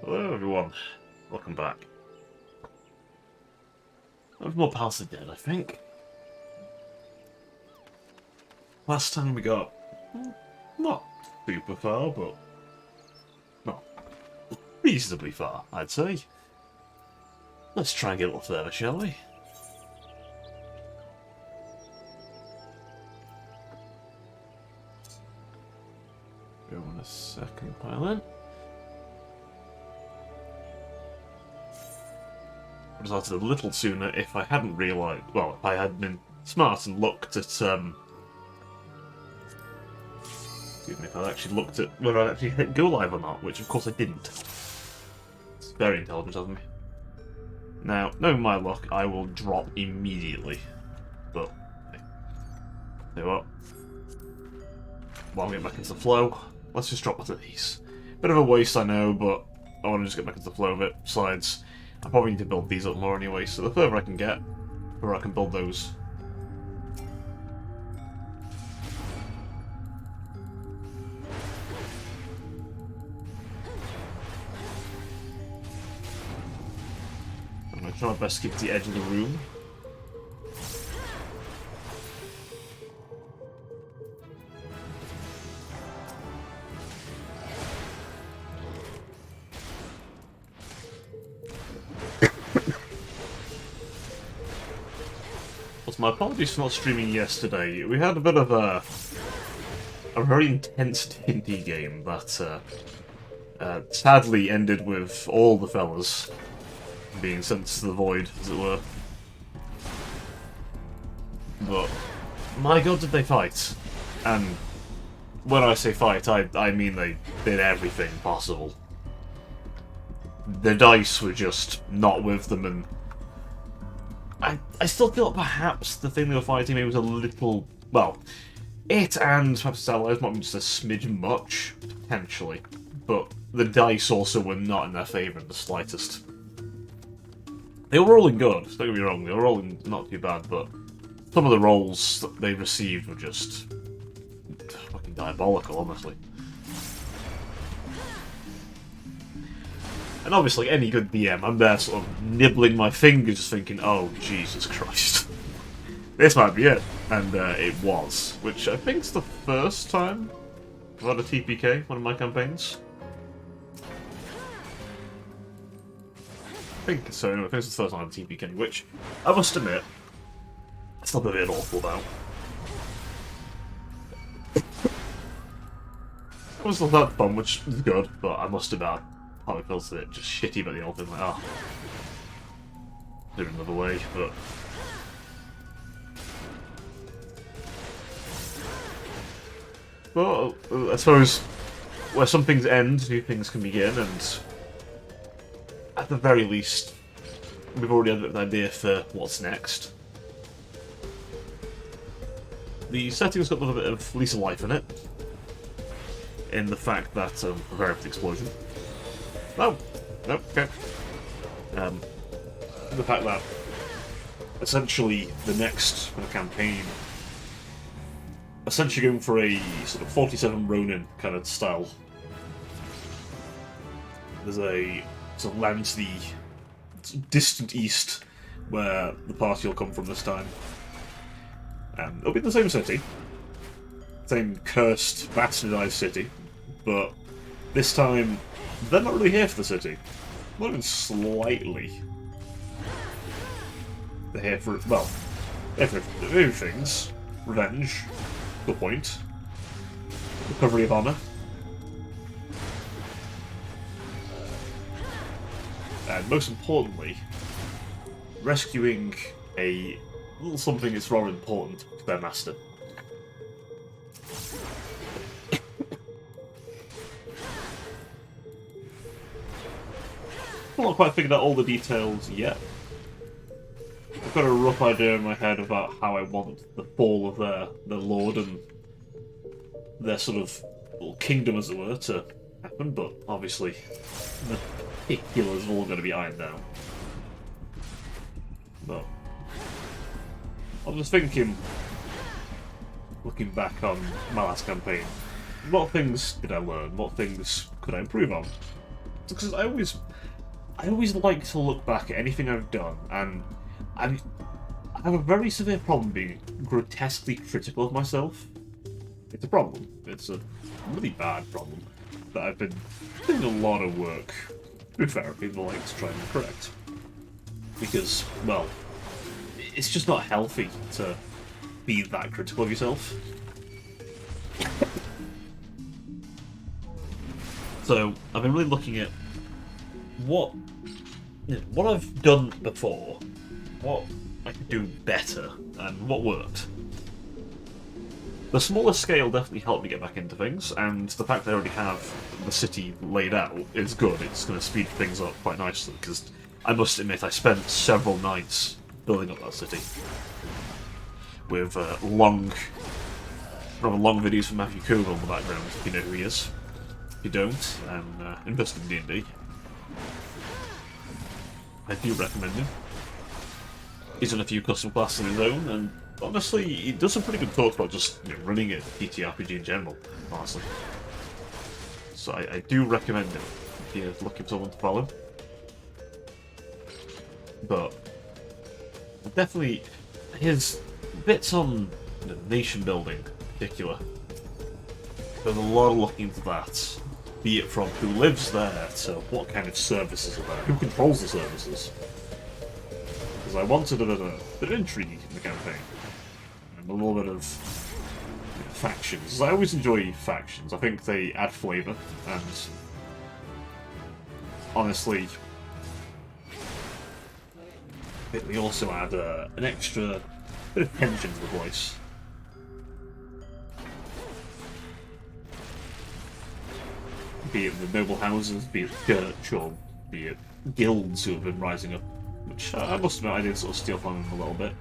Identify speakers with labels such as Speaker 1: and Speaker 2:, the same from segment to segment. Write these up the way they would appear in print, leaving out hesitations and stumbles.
Speaker 1: Hello everyone, welcome back. There's more Palace of the Dead, I think. Last time we got not super far, but well, reasonably far, I'd say. Let's try and get a little further, shall we? Go on a second pilot. I would have started a little sooner if I hadn't realised. Well, if I had been smart and looked at. Excuse me, if I actually looked at whether I'd actually hit go live or not, which of course I didn't. It's very intelligent of me. Now, knowing my luck, I will drop immediately. But, hey, you know what? While I'm getting back into the flow, let's just drop one of these. Bit of a waste, I know, but I want to just get back into the flow of it. Besides, I probably need to build these up more anyway, so the further I can get, the further I can build those. I'm going to try my best to keep to the edge of the room. My apologies for not streaming yesterday. We had a bit of a very intense D&D game that sadly ended with all the fellas being sent to the void, as it were. But my god, did they fight! And when I say fight, I mean they did everything possible. The dice were just not with them, and I still feel perhaps the thing they were fighting maybe was a little, well, it and perhaps its allies might be just a smidge much, potentially, but the dice also were not in their favour in the slightest. They were rolling good, don't get me wrong, they were rolling not too bad, but some of the rolls that they received were just fucking diabolical, honestly. And obviously, any good DM, I'm there sort of nibbling my fingers, just thinking, oh, Jesus Christ. This might be it. And it was. Which I think is the first time I've had a TPK, one of my campaigns. I think so, anyway, I think it's the first time I had a TPK, which, I must admit, it's not a bit awful about. It was not that fun, which is good, but I must admit, probably feels a bit just shitty about the old thing, like, oh, do it another way, but well, I suppose where some things end, new things can begin, and at the very least, we've already had an idea for what's next. The setting's got a little bit of lease of life in it, in the fact that prepare for the explosion. Oh, no, okay. The fact that essentially the next kind of campaign, essentially going for a sort of 47 Ronin kind of style. There's a sort of land to the distant east where the party will come from this time. It'll be in the same city, same cursed, bastardized city, but this time they're not really here for the city. Not even slightly. They're here for, well, they're here for a few things. Revenge, good point. Recovery of honour. And most importantly, rescuing a little something that's rather important to their master. I've not quite figured out all the details yet. I've got a rough idea in my head about how I want the fall of their lord and their sort of little kingdom, as it were, to happen, but obviously the particulars are all going to be ironed out. But I was thinking, looking back on my last campaign, what things did I learn? What things could I improve on? because I always like to look back at anything I've done, and I have a very severe problem being grotesquely critical of myself. It's a problem. It's a really bad problem that I've been doing a lot of work through therapy and the like to try and correct. Because, well, it's just not healthy to be that critical of yourself. So, I've been really looking at what I've done before, what I could do better, and what worked. The smaller scale definitely helped me get back into things, and the fact that I already have the city laid out is good. It's going to speed things up quite nicely, because I must admit I spent several nights building up that city. With rather long videos from Matthew Coogan in the background, if you know who he is. If you don't, and invest in D&D. I do recommend him. He's done a few custom classes of his own, and honestly, he does some pretty good talks about just running a TTRPG in general, honestly. So I do recommend him if you're looking for someone to follow. But definitely his bits on nation building in particular. There's a lot of looking into that. Be it from who lives there to what kind of services are there, who controls the services. Because I wanted a bit of intrigue in the campaign. And a little bit of factions. I always enjoy factions. I think they add flavour, and honestly, they also add an extra bit of tension to the voice. Be it the noble houses, be it the church, or be it guilds who have been rising up. Which I must admit I did sort of steal from them a little bit.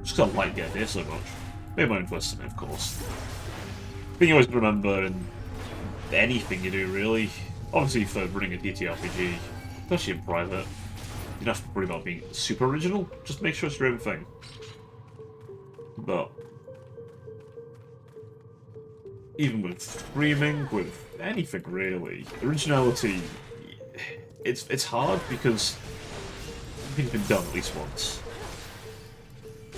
Speaker 1: Just because I like the idea so much. Made my own twist in it, of course. Thing you always remember in anything you do, really. Obviously, for running a TTRPG, especially in private, you don't have to worry about being super original. Just make sure it's your own thing. But even with streaming, with anything really, originality, it's hard because everything's been done at least once.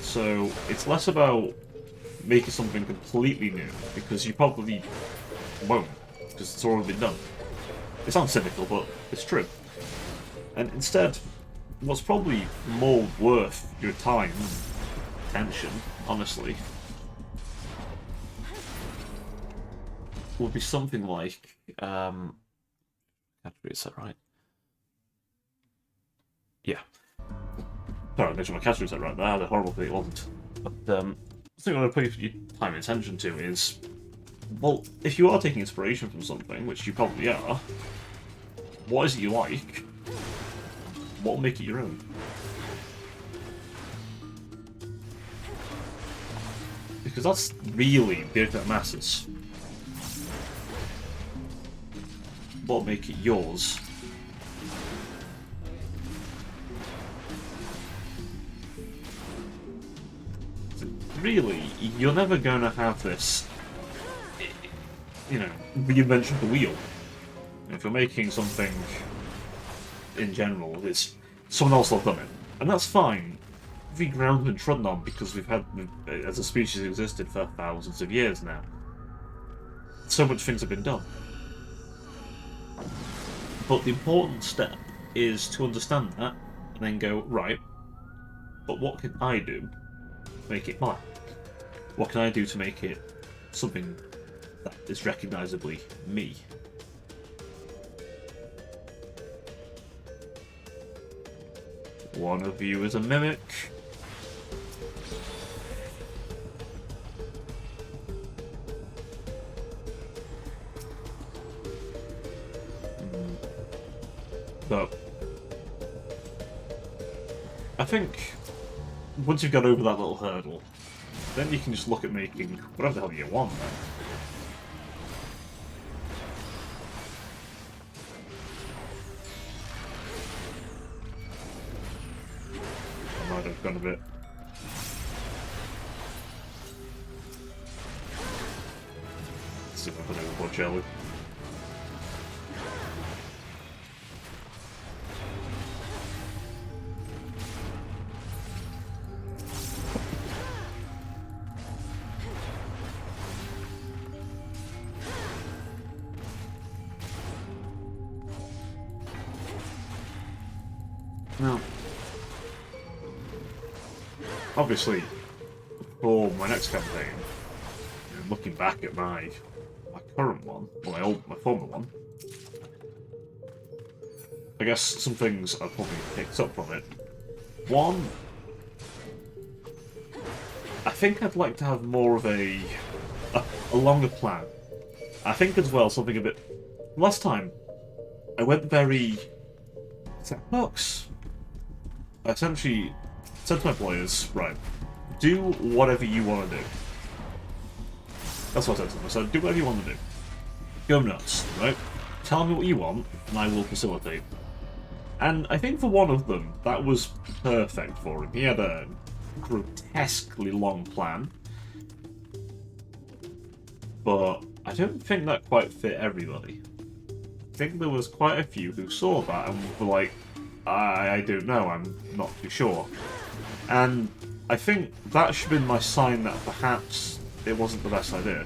Speaker 1: So it's less about making something completely new, because you probably won't, because it's already been done. It sounds cynical, but it's true. And instead, what's probably more worth your time and attention, honestly, would be something like, category, is that right? Yeah. Sorry, I made sure my category set right, but I had a horrible thing it wasn't. But something I want to put your time and attention to is, well, if you are taking inspiration from something, which you probably are, what is it you like? What will make it your own? Because that's really the art that matters. What will make it yours? Really, you're never going to have this, reinvention of the wheel. If you're making something in general, it's someone else will have done it. And that's fine. We've been grounded and trodden on because we've had, as a species, existed for thousands of years now. So much things have been done. But the important step is to understand that and then go, right, but what can I do to make it mine? What can I do to make it something that is recognisably me? One of you is a mimic. But I think once you've got over that little hurdle, then you can just look at making whatever the hell you want then. I might have gone a bit. Let's see if I can overboard, shall we? Now, obviously, for my next campaign, looking back at my current one, or my former one, I guess some things I've probably picked up from it. One, I think I'd like to have more of a longer plan. I think as well something a bit. Last time, I went very sandbox. I essentially said to my players, right, do whatever you want to do. That's what I said to them. I said, do whatever you want to do. Go nuts, right? Tell me what you want, and I will facilitate. And I think for one of them, that was perfect for him. He had a grotesquely long plan, but I don't think that quite fit everybody. I think there was quite a few who saw that and were like, I don't know, I'm not too sure. And I think that should have been my sign that perhaps it wasn't the best idea.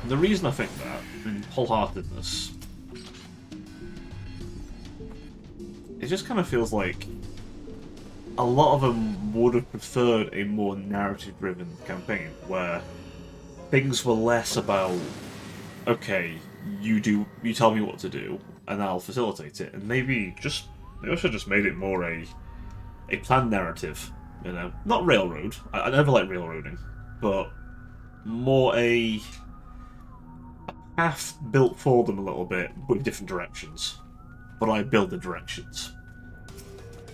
Speaker 1: And the reason I think that, in wholeheartedness, it just kind of feels like a lot of them would have preferred a more narrative-driven campaign, where things were less about, okay, you tell me what to do, and I'll facilitate it, and maybe they also just made it more a planned narrative, you know, not railroad. I never like railroading, but more a path built for them a little bit with different directions, but I build the directions.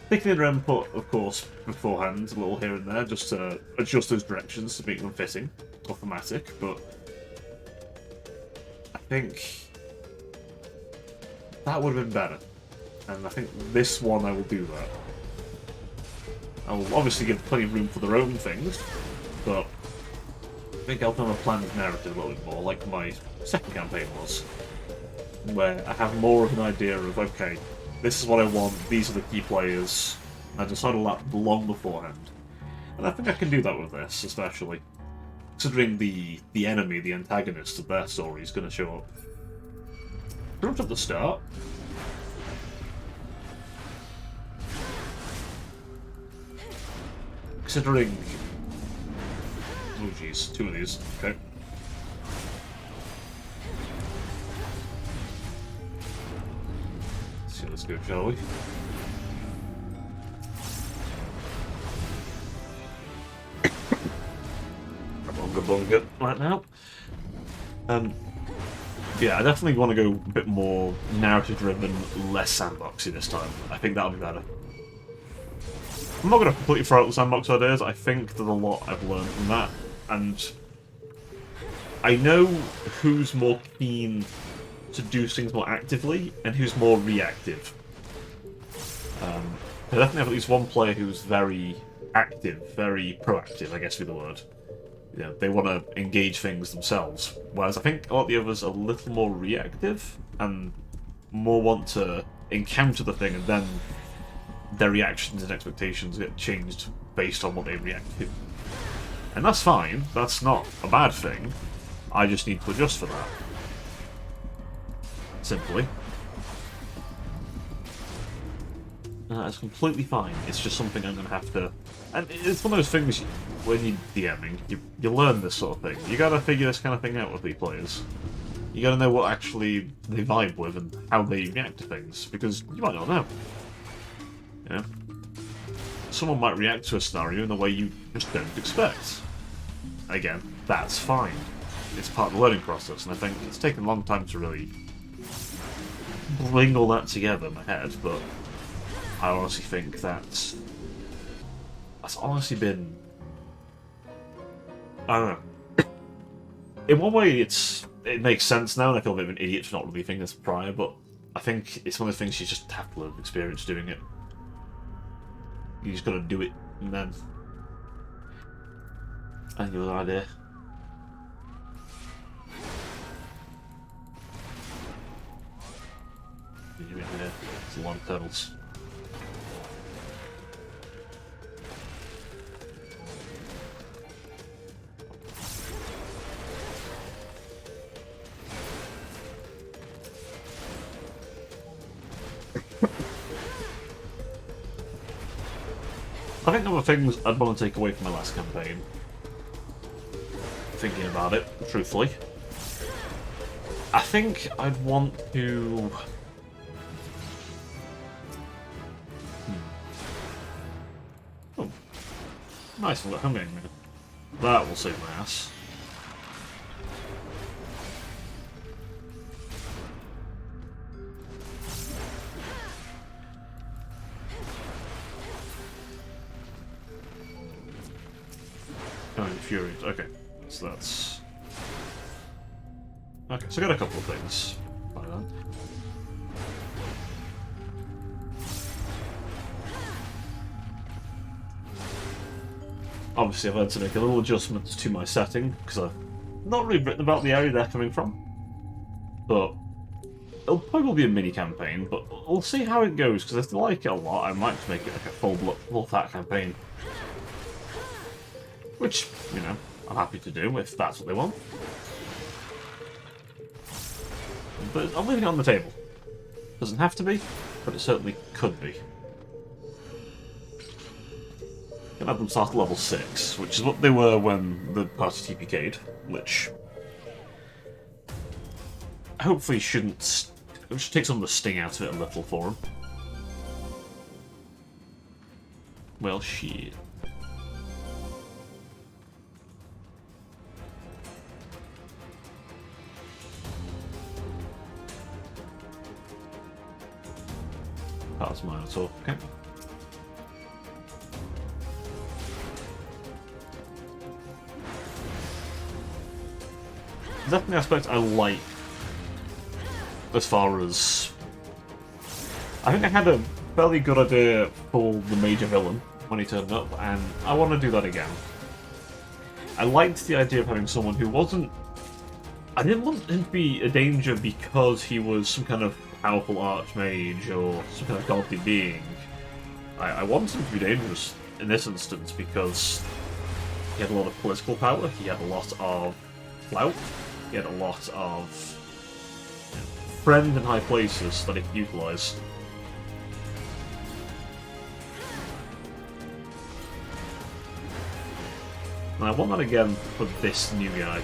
Speaker 1: Taking in their input, of course, beforehand, a little here and there, just to adjust those directions to make them fitting, or thematic, but I think that would have been better. And I think this one I will do that. I will obviously give plenty of room for their own things, but I think I'll have a planned narrative a little bit more, like my second campaign was, where I have more of an idea of, okay, this is what I want, these are the key players, and I decided that long beforehand. And I think I can do that with this, especially, considering the enemy, the antagonist of their story is going to show up. Pretty much at the start. Considering... oh jeez, two of these, okay. Let's go, shall we? Bunga bunga right now. Yeah, I definitely want to go a bit more narrative-driven, less sandboxy this time. I think that'll be better. I'm not going to completely throw out the sandbox ideas. I think there's a lot I've learned from that, and I know who's more keen to do things more actively and who's more reactive. I definitely have at least one player who's very active, very proactive, I guess would be the word. You know, they want to engage things themselves, whereas I think a lot of the others are a little more reactive and more want to encounter the thing and then their reactions and expectations get changed based on what they react to. And that's fine, that's not a bad thing, I just need to adjust for that. Simply. It's completely fine. It's just something I'm going to have to... And it's one of those things, when you're DMing, you learn this sort of thing. You got to figure this kind of thing out with the players. You got to know what actually they vibe with and how they react to things, because you might not know. You know? Someone might react to a scenario in a way you just don't expect. Again, that's fine. It's part of the learning process, and I think it's taken a long time to really bring all that together in my head, but I honestly think that's honestly been... I don't know. In one way, it makes sense now, and I feel a bit of an idiot for not really thinking this prior, but I think it's one of the things you just have to learn experience doing it. You just gotta do it, and then... I think it was an idea. Yeah, it's a lot of turtles. I think there were things I'd want to take away from my last campaign. Thinking about it, truthfully. I think I'd want to... Oh. Nice little humming. That will save my ass. Oh, infuriated. Okay, so that's... Okay, so I got a couple of things by that. Obviously, I've had to make a little adjustments to my setting, because I've not really written about the area they're coming from. But it'll probably be a mini-campaign, but we'll see how it goes, because if I like it a lot, I might just make it like a full-fat campaign. Which, you know, I'm happy to do, if that's what they want. But I'm leaving it on the table. Doesn't have to be, but it certainly could be. Can have them start at level 6, which is what they were when the party TPK'd, which hopefully should take some of the sting out of it a little for them. Well, shit. That's mine at all. Okay. Definitely an aspect I like as far as... I think I had a fairly good idea for the major villain when he turned up, and I want to do that again. I liked the idea of having someone who wasn't... I didn't want him to be a danger because he was some kind of powerful archmage or some kind of godly being. I wanted him to be dangerous in this instance because he had a lot of political power, he had a lot of clout, he had a lot of friend in high places that he could utilise. And I want that again for this new guy.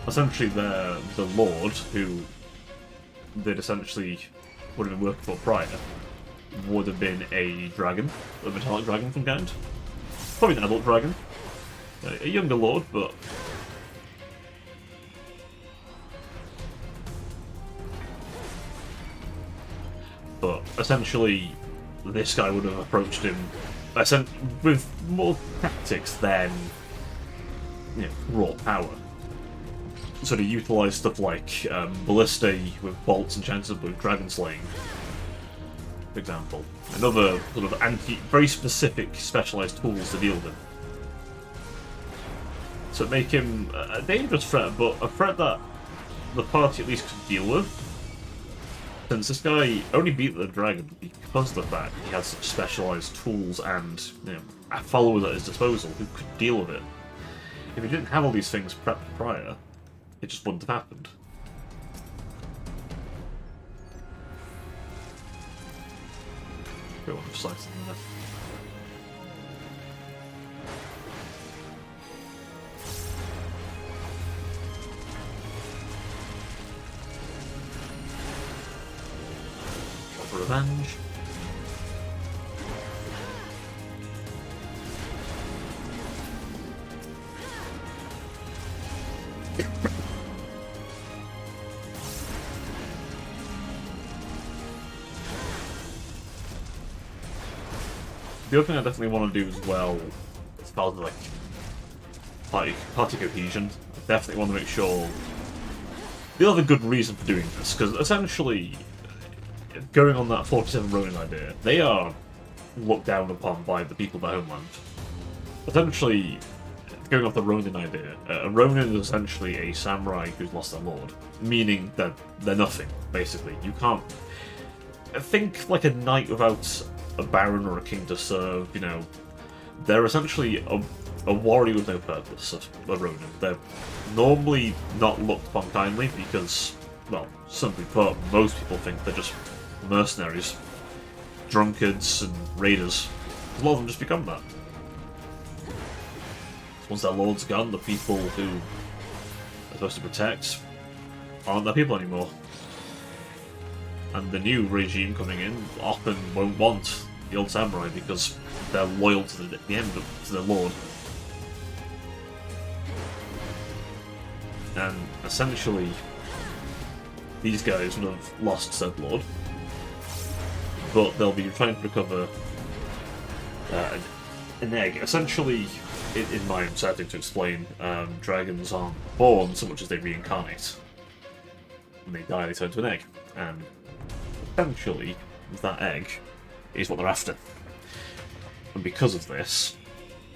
Speaker 1: Essentially, the Lord, who they'd essentially would have been working for prior, would have been a dragon, a metallic dragon from kind. Probably an adult dragon. A younger Lord, but... But essentially, this guy would have approached him with more tactics than, you know, raw power. Sort of utilise stuff like ballistae with bolts enchanted with dragon slaying, for example. Another sort of very specific specialised tools to deal with him. So make him a dangerous threat, but a threat that the party at least could deal with. Since this guy only beat the dragon because of the fact he had such specialised tools and, you know, followers at his disposal who could deal with it. If he didn't have all these things prepped prior, it just wouldn't have happened. Go on, just like something there. For revenge. The other thing I definitely want to do as well, as far as like party cohesion, I definitely want to make sure the other good reason for doing this, because essentially, going on that 47 Ronin idea, they are looked down upon by the people of their homeland. Essentially, going off the Ronin idea, a Ronin is essentially a samurai who's lost their lord, meaning that they're nothing, basically. You can't... Think like a knight without a baron or a king to serve, you know. They're essentially a warrior with no purpose, a Ronin. They're normally not looked upon kindly because, well, simply put, most people think they're just mercenaries. drunkards and raiders. A lot of them just become that. Once their lord's gone, the people who they're supposed to protect aren't their people anymore. And the new regime coming in often won't want the old samurai because they're loyal to the end to their lord. And essentially, these guys would have lost said lord, but they'll be trying to recover an egg. Essentially, in my own setting to explain, dragons aren't born so much as they reincarnate. When they die, they turn to an egg, and essentially, that egg is what they're after. And because of this,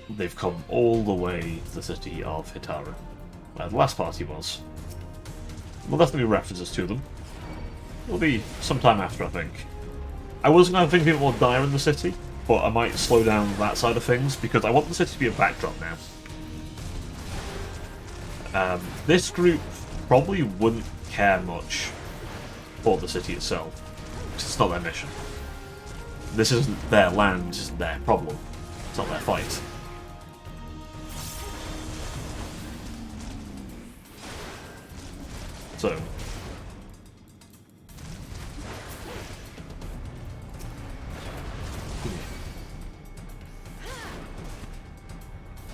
Speaker 1: they've come all the way to the city of Hitara, where the last party was. We'll definitely be references to them. It'll be sometime after, I think. I wasn't going to think people will die in the city, but I might slow down that side of things, because I want the city to be a backdrop now. This group probably wouldn't care much for the city itself, because it's not their mission. This isn't their land, this isn't their problem. It's not their fight. So,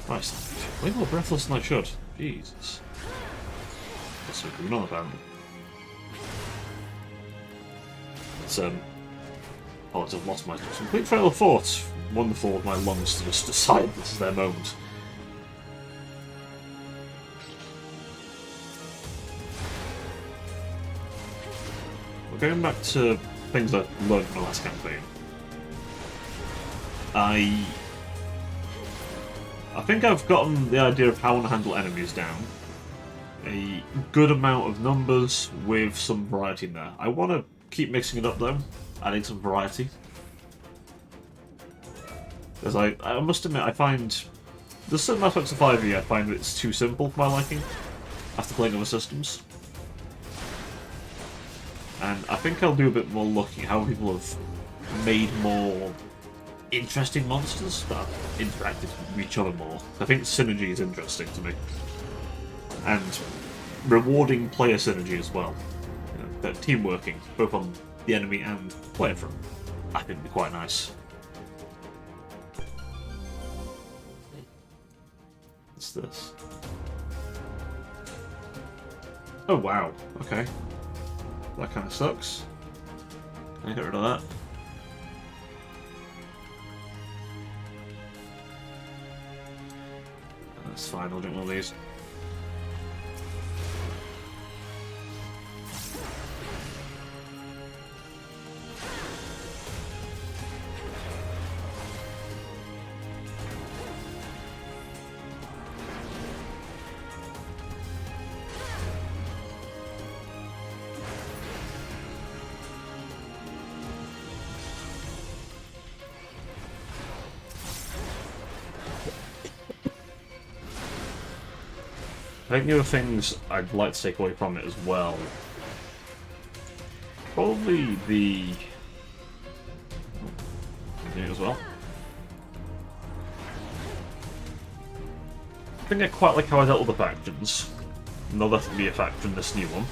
Speaker 1: Christ, way more breathless than I should. Jesus. That's so going on apparently. It's oh, I've lost my complete trail of thought. Wonderful of my lungs to just decide this is their moment. We're going back to things I learned from the last campaign. I think I've gotten the idea of how I want to handle enemies down. A good amount of numbers with some variety in there. I want to keep mixing it up though, adding some variety. Because I must admit, I find there's certain aspects of 5e I find it's too simple for my liking after playing other systems. And I think I'll do a bit more looking at how people have made more interesting monsters that have interacted with each other more. I think synergy is interesting to me. And rewarding player synergy as well. You know, team working, both on the enemy and player front. I think would be quite nice. What's this? Oh wow, okay. That kind of sucks. Can I get rid of that? That's fine, I'll drink one of these. I think the other things I'd like to take away from it as well, probably the... as well. I think I quite like how I dealt with the factions. And there'll definitely be a factor in this new one.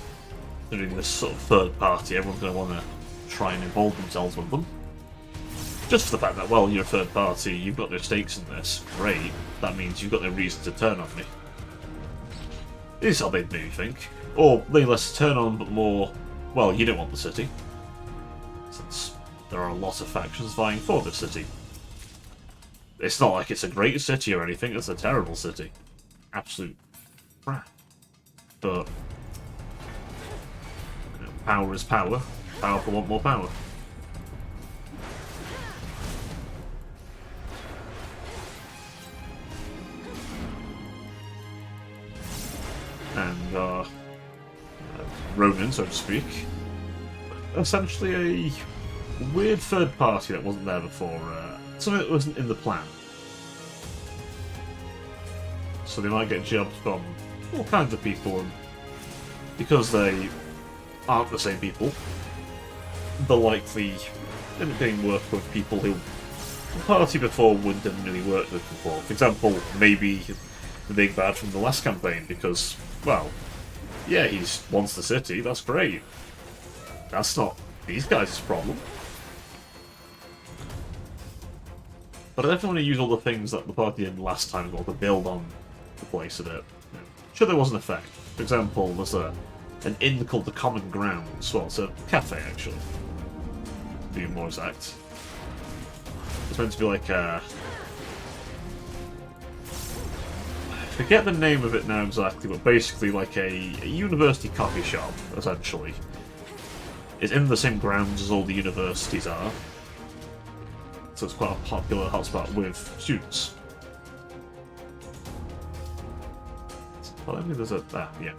Speaker 1: Doing this sort of third party, everyone's going to want to try and involve themselves with them. Just for the fact that, well, you're a third party, you've got no stakes in this, great. That means you've got no reason to turn on me. This is how they'd maybe think. Or maybe less turn on, but more, well, you don't want the city. Since there are a lot of factions vying for the city. It's not like it's a great city or anything, it's a terrible city. Absolute crap. But, you know, power is power. Powerful want more power. And Ronin, so to speak, essentially a weird third party that wasn't there before, something that wasn't in the plan. So they might get jobs from all kinds of people, and because they aren't the same people, they'll likely getting work with people who the party before wouldn't have really worked with before. For example, maybe the big bad from the last campaign, because, well, yeah, he wants the city, that's great. That's not these guys' problem. But I definitely want to use all the things that the party did last time as well to build on the place a bit. Sure, there was an effect. For example, there's an inn called the Common Grounds. Well, it's a cafe, actually. To be more exact. It's meant to be like a... I forget the name of it now exactly, but basically like a university coffee shop, essentially. It's in the same grounds as all the universities are. So it's quite a popular hotspot with students. Well, I think there's a... yeah.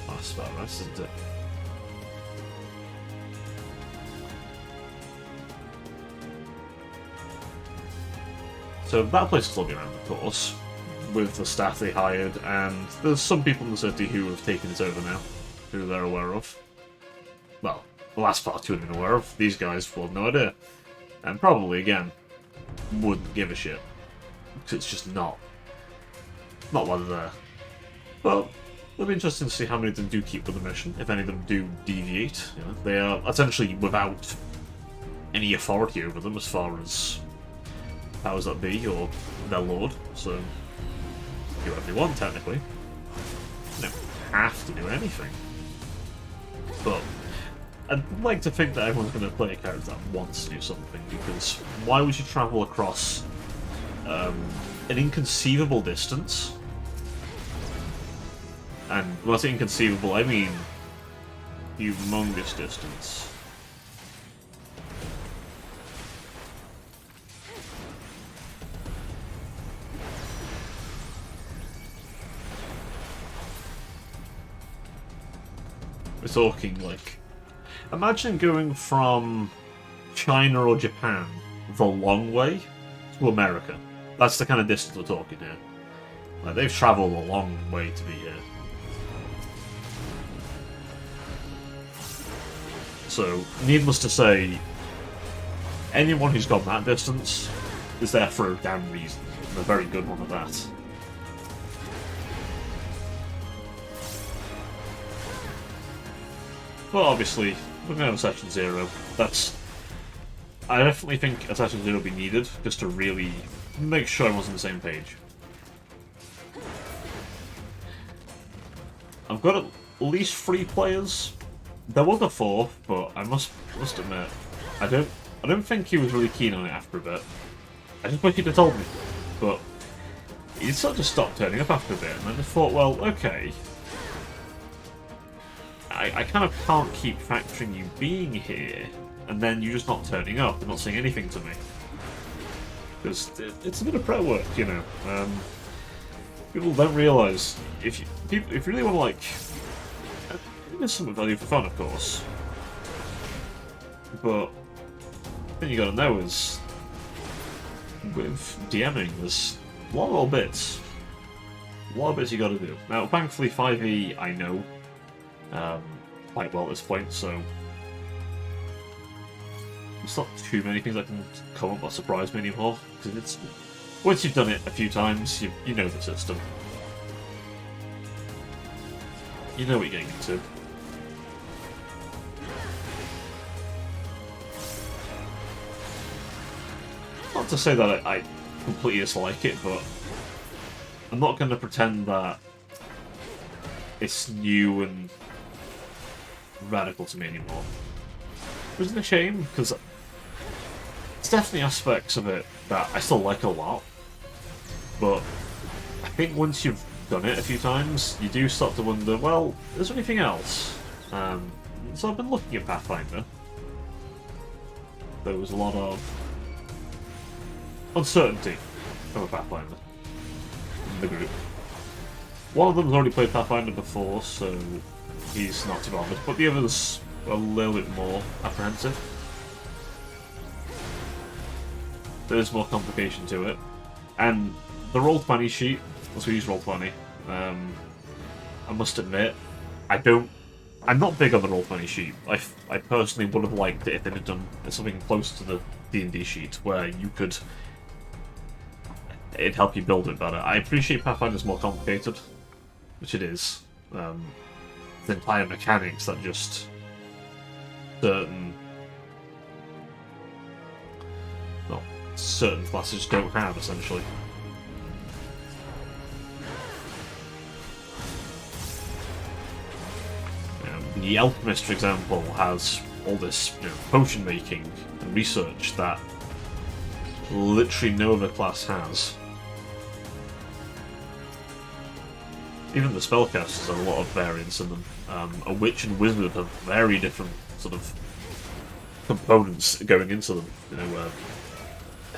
Speaker 1: That's about right, isn't it? So that place is still be around, of course, with the staff they hired, and there's some people in the city who have taken it over now, who they're aware of. Well, the last party would have been aware of. These guys will have no idea. And probably, again, wouldn't give a shit. Because it's just not why they're there. Well, it'll be interesting to see how many of them do keep with the mission, if any of them do deviate. You know, they are essentially without any authority over them as far as powers that be, or their lord, so do whatever you want, technically. You don't have to do anything. But I'd like to think that everyone's going to play a character that wants to do something, because why would you travel across an inconceivable distance? And when I say inconceivable, I mean humongous distance. We're talking, like... Imagine going from China or Japan the long way to America. That's the kind of distance we're talking here. Like, they've travelled a long way to be here. So, needless to say, anyone who's gone that distance is there for a damn reason. And a very good one at that. Well, obviously, we're going to have Session 0. That's... I definitely think a Session 0 will be needed, just to really make sure everyone's on the same page. I've got at least 3 players. There was a 4th, but I must admit, I don't think he was really keen on it after a bit. I just wish he'd have told me. But he sort of just stopped turning up after a bit, and I just thought, well, okay. I kind of can't keep factoring you being here, and then you just not turning up and not saying anything to me. Because it's a bit of prep work, you know. People don't realise, if you really want to, like... There's some value for fun, of course. But the thing you gotta know is, with DMing, there's a lot of little bits. A lot of bits you gotta do. Now, thankfully, 5e I know quite well at this point, so there's not too many things that can come up that surprise me anymore. Because it's once you've done it a few times, you know the system. You know what you're getting into. Not to say that I completely dislike it, but I'm not going to pretend that it's new and radical to me anymore. Which is a shame, because there's definitely aspects of it that I still like a lot, but I think once you've done it a few times, you do start to wonder, well, is there anything else? So I've been looking at Pathfinder. There was a lot of uncertainty from a Pathfinder in the group. One of them's already played Pathfinder before, so he's not too bothered, but the others are a little bit more apprehensive. there's more complication to it. And the Roll20 sheet, let's use Roll20. I must admit, I'm not big on the Roll20 sheet. I personally would have liked it if they'd have done something close to the D&D sheet, where you could... it'd help you build it better. I appreciate Pathfinder's more complicated, which it is. The entire mechanics that just certain classes don't have, essentially. The Alchemist, for example, has all this potion making and research that literally no other class has. Even the spellcasters have a lot of variance in them. A witch and wizard have very different sort of components going into them.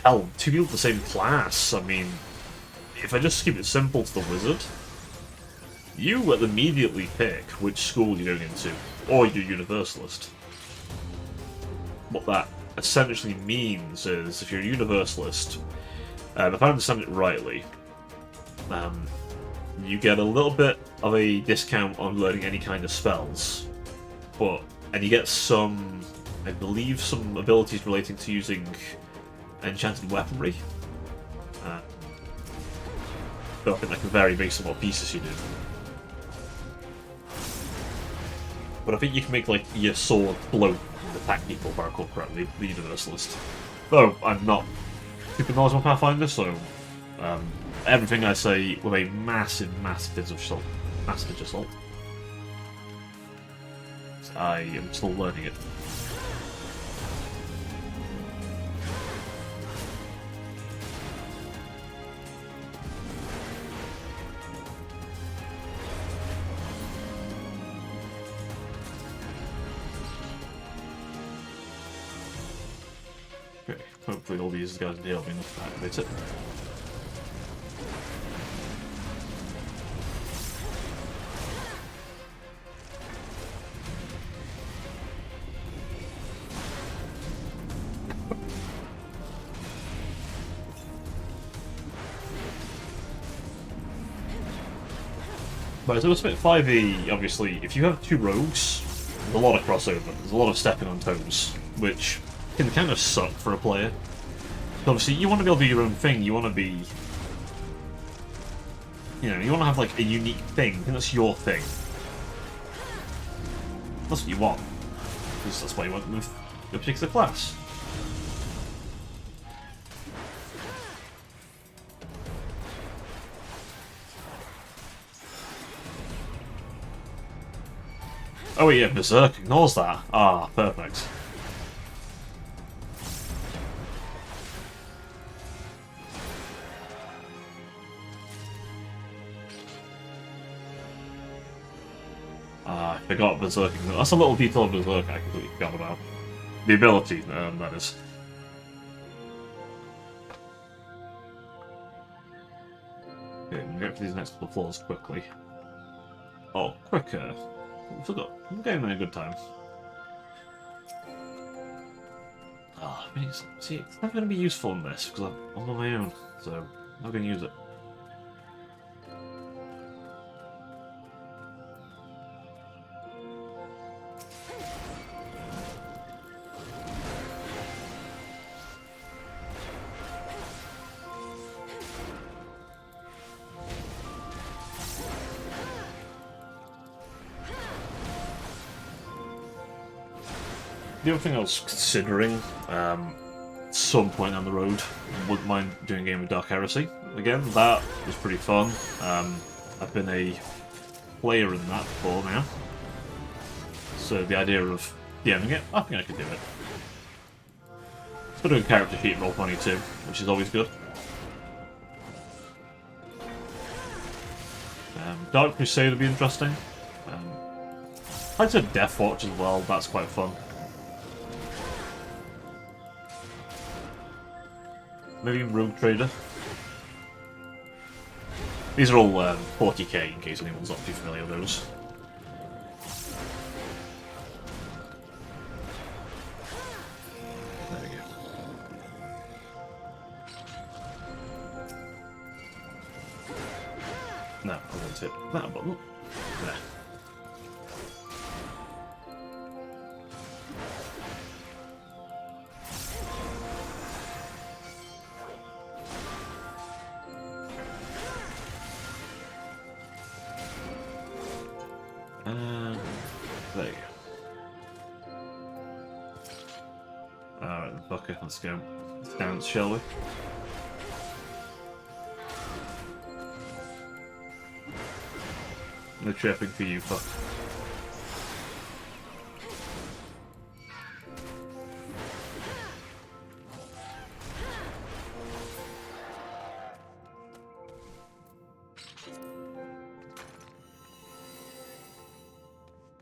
Speaker 1: Hell, two people of the same class. I mean, if I just keep it simple to the wizard, you will immediately pick which school you're going into, or you're Universalist. What that essentially means is, if you're a Universalist, if I understand it rightly, you get a little bit of a discount on learning any kind of spells, and you get some, I believe, some abilities relating to using enchanted weaponry. But I think that can vary based on what pieces you do. But I think you can make like your sword bloat and attack people, if I recall correctly, the Universalist. Though I'm not super knowledgeable Pathfinder, so everything I say with a massive pinch of salt. I am still learning it. Okay, hopefully all these guys will help me enough to activate it. But as I was saying, 5e, obviously, if you have two rogues, there's a lot of crossover, there's a lot of stepping on toes, which can kind of suck for a player. But obviously, you want to be able to do your own thing, you want to be... you want to have, like, a unique thing, and that's your thing. That's what you want, because that's why you want with your particular class. Oh yeah, Berserk ignores that. Ah, perfect. Ah, I forgot Berserk. That's a little detail of Berserk I completely forgot about. The ability, that is. Okay, we'll get to these next couple of floors quickly. Oh, quicker. I forgot. I'm getting a good time. Ah, see, it's never going to be useful in this because I'm on my own, so I'm not going to use it. The other thing I was considering, at some point down the road, wouldn't mind doing a game of Dark Heresy. Again, that was pretty fun. I've been a player in that before now. So the idea of DMing it, I think I could do it. Still doing character sheet Roll20 which is always good. Dark Crusade would be interesting. I'd say Death Watch as well, that's quite fun. Maybe Rogue Trader. These are all 40k in case anyone's not too familiar with those. There we go. No, I want to hit that button. There. There you go. Alright, fucker, let's go. Let's dance, shall we? No chirping for you, fuck.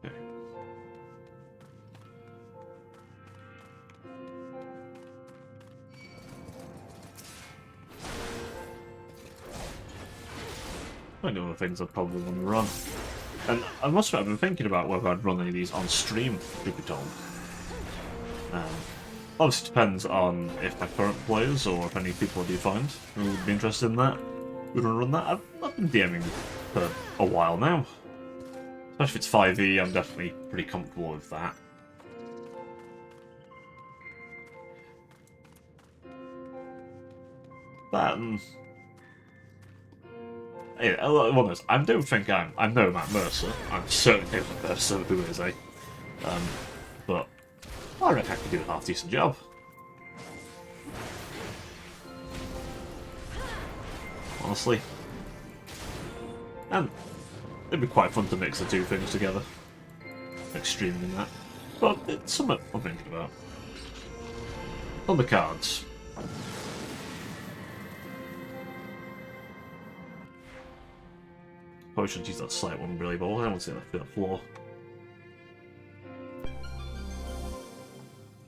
Speaker 1: Okay. One of the things I'd probably want to run. And I must have been thinking about whether I'd run any of these on stream, truth be told. Obviously depends on if my current players or if any people I do find who would be interested in that would want to run that. I've been DMing for a while now. Especially if it's 5e, I'm definitely pretty comfortable with that. But, yeah, one is, I don't think I'm no Matt Mercer. I'm certainly no Matt Mercer, who is I? But I reckon I could do a half-decent job. Honestly. And it'd be quite fun to mix the two things together. Extremely in that. But it's something I'm thinking about. On the cards. Probably shouldn't use that slight one really, but I want to see that floor.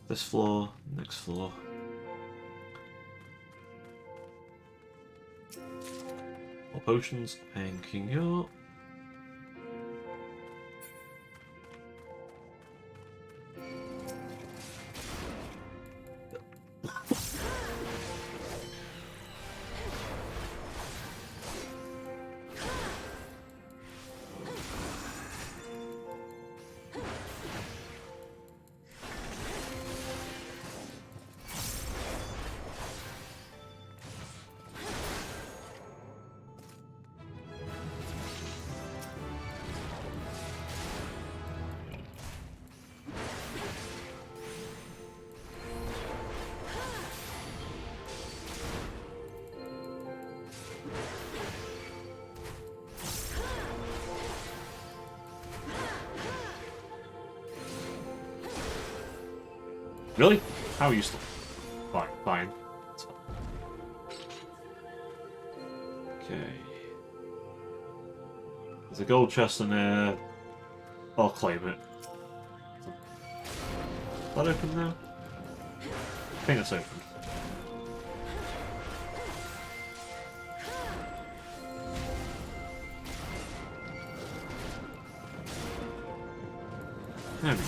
Speaker 1: This floor, next floor. More potions, hanking up. Really? How are you still? Fine, fine. That's fine. Okay. There's a gold chest in there. I'll claim it. Is that open now? I think it's open. There we go.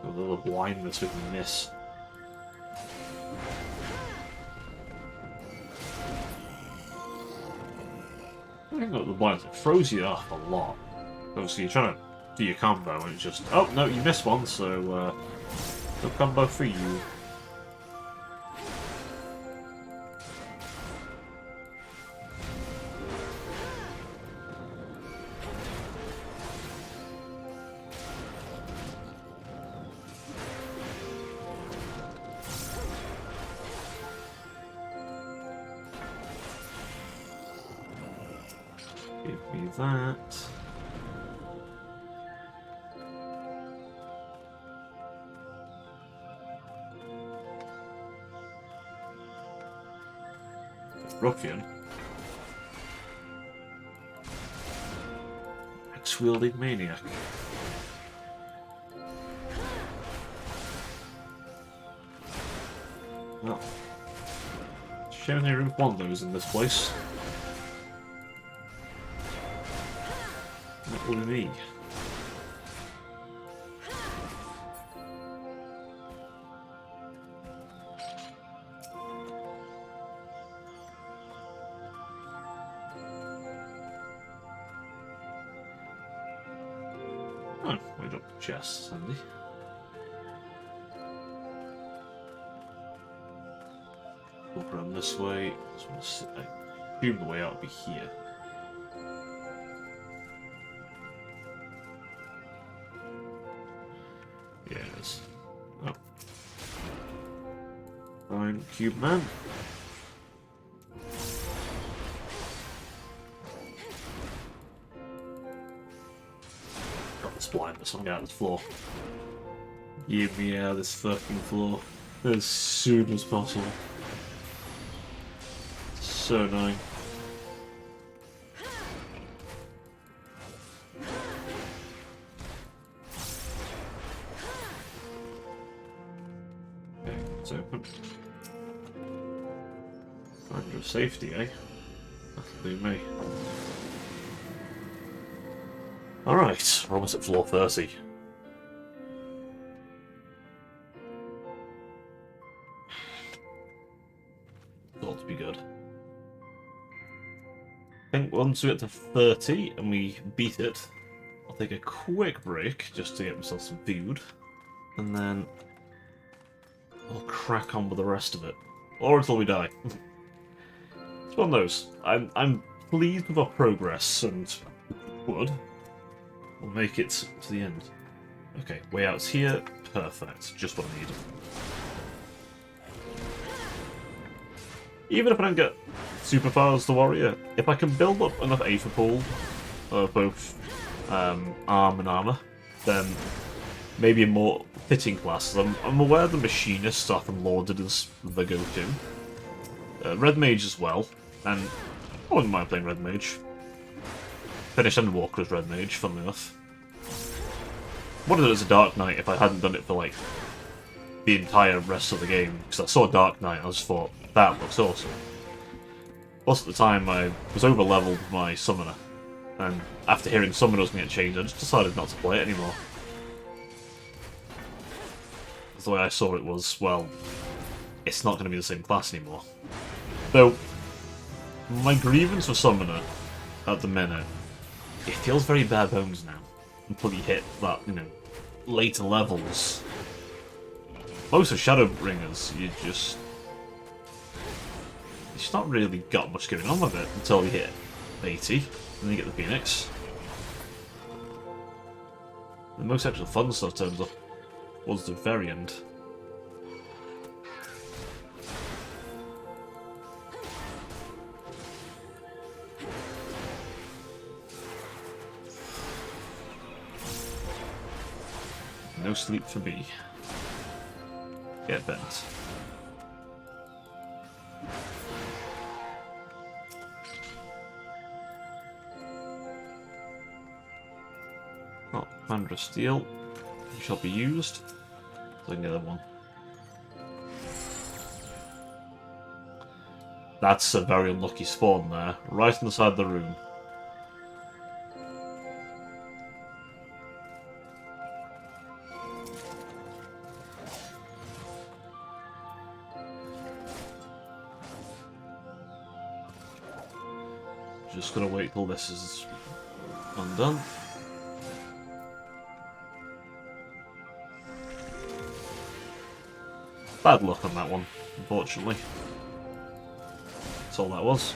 Speaker 1: A little blindness we can miss. I think the blindness, it throws you off a lot. Obviously, you're trying to do your combo and it's just, oh no, you missed one, so no combo for you. Give me that. Ruffian. Axe-wielding maniac. Well, shame there isn't one of those in this place. That would be me. Oh, we dropped the chest, handy. Walk around this way. Just want to sit. I assume the way out will be here. Yeah, it is. Oh. Fine, cube man. Got this blindness on out of this floor. Get me out of this fucking floor as soon as possible. So annoying. Okay, it's open. Find your safety, eh? That'll do me. Alright, we're almost at floor 30. Ought to be good. I think once we get to 30 and we beat it, I'll take a quick break just to get myself some food, and then I'll crack on with the rest of it. Or until we die. It's one of those. I'm pleased with our progress and we'll make it to the end. Okay, way out's here. Perfect. Just what I need. Even if I don't get super far as the warrior, if I can build up enough Aether Pool of both arm and armor, then maybe a more fitting class. I'm aware the machinists are often lauded as the go-to. Red Mage as well, and I wouldn't mind playing Red Mage. Finished Endwalker as Red Mage, funnily enough. Would have done it as a Dark Knight if I hadn't done it for like the entire rest of the game, because I saw Dark Knight and I just thought, that looks awesome. Plus at the time I was over-leveled my Summoner, and after hearing Summoner was going to change, I just decided not to play it anymore. The way I saw it was, well, it's not going to be the same class anymore. Though, my grievance for Summoner at the minute, it feels very bare bones now, until you hit that, you know, later levels. Most of Shadowbringers, you just not really got much going on with it until you hit 80, and then you get the Phoenix. The most actual fun stuff turns up towards the very end. No sleep for me. Get bent. Oh, Mandra Steel shall be used. So I can get that one. That's a very unlucky spawn there, right on the side of the room. Just gonna wait till this is undone. Bad luck on that one, unfortunately. That's all that was.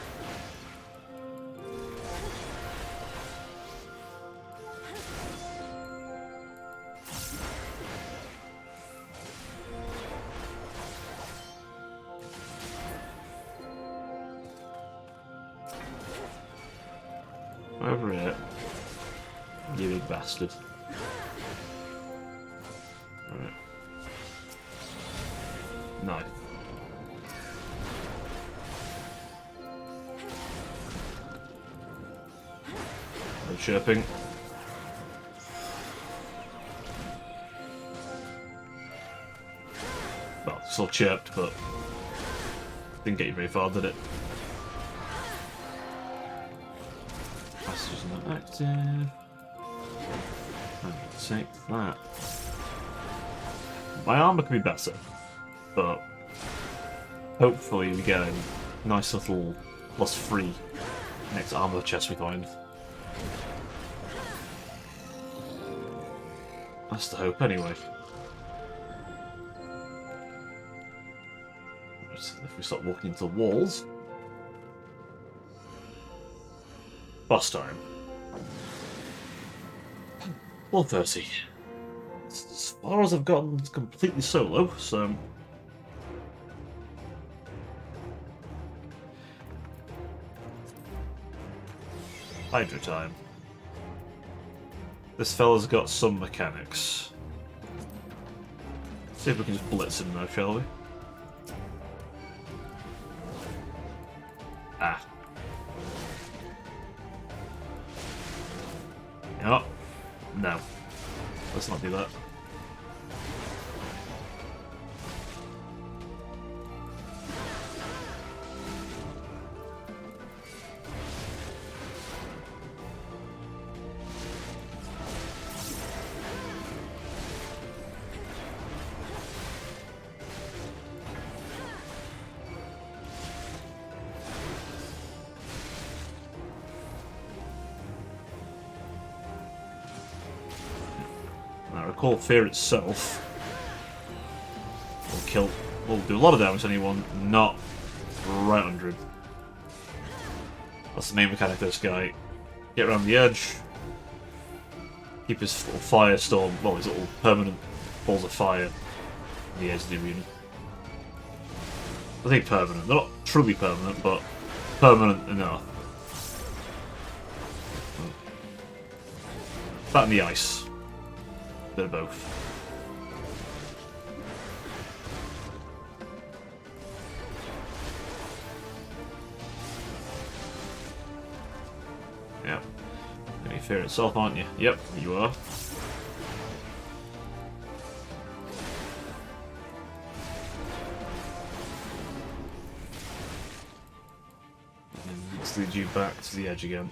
Speaker 1: Over it. You big bastard. Alright. No. No chirping. Well, still chirped, but didn't get you very far, did it? Passage's not active. I'm gonna take that. My armor could be better, but hopefully we get a nice little +3 next armor chest we find. That's the hope, anyway. If we stop walking into the walls... Boss time. 130. As far as I've gotten, it's completely solo, so... Hydro time. This fella's got some mechanics. See if we can just blitz him now, shall we? Ah. Oh. No. Let's not do that. I recall Fear itself will do a lot of damage to anyone, not right 100. That's the main mechanic of this guy. Get around the edge, keep his little firestorm, well, his little permanent balls of fire on the edge of the arena. I think permanent. They're not truly permanent, but permanent enough. That and the ice. Bit of both. Yep. Any Fear itself, aren't you? Yep, you are. And let's lead you back to the edge again.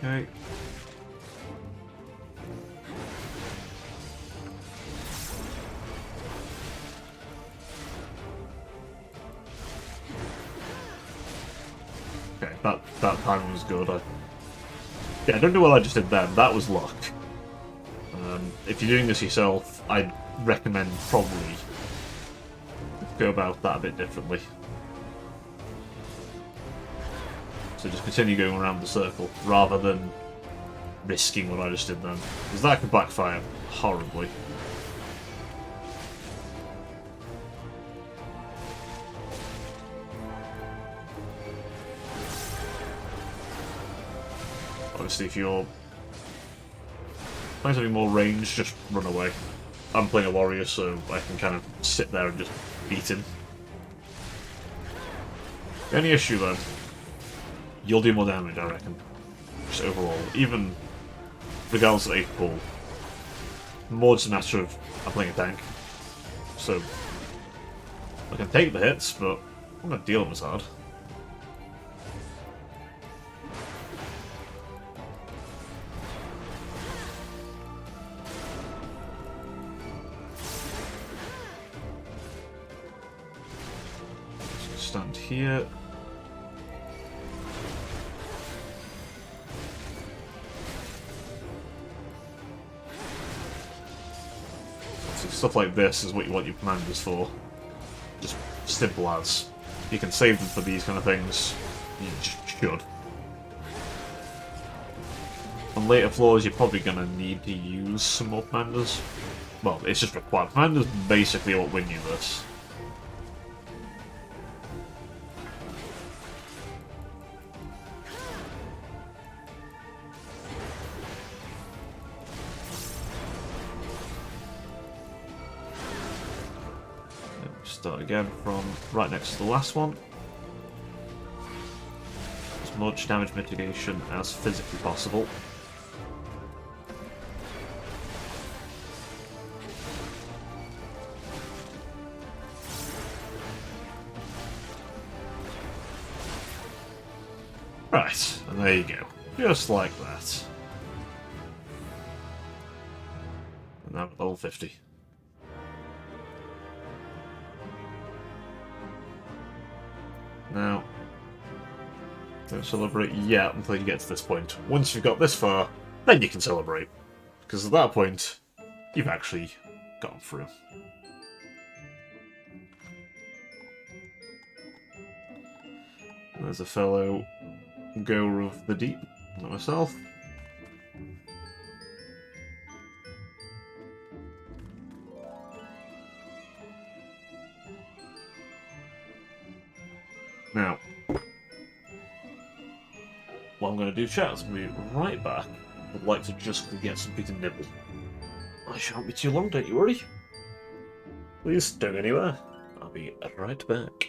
Speaker 1: Okay. Okay, that timing was good. Yeah, I don't know what I just did then. That was luck. If you're doing this yourself, I'd recommend probably go about that a bit differently. So just continue going around the circle, rather than risking what I just did then. Because that could backfire horribly. Obviously, if you're playing something more range, just run away. I'm playing a warrior, so I can kind of sit there and just beat him. The only issue, though, you'll do more damage, I reckon. Just overall. Even regardless of 8th pool. More just a matter of I'm playing a tank. So I can take the hits, but I'm not deal them as hard. Just stand here. Stuff like this is what you want your commanders for. Just simple as. You can save them for these kind of things. You should. On later floors, you're probably going to need to use some more commanders. Well, it's just required. Commanders basically what win you this. Start again from right next to the last one. As much damage mitigation as physically possible. Right, and there you go. Just like that. And now level 50. Now, Don't celebrate yet until you get to this point. Once you've got this far, then you can celebrate. Because at that point, you've actually gone through. There's a fellow goer of the deep, like myself. Now, what I'm going to do, chat, is going to be right back. I'd like to just get something to nibble. I shan't be too long, don't you worry. Please don't go anywhere. I'll be right back.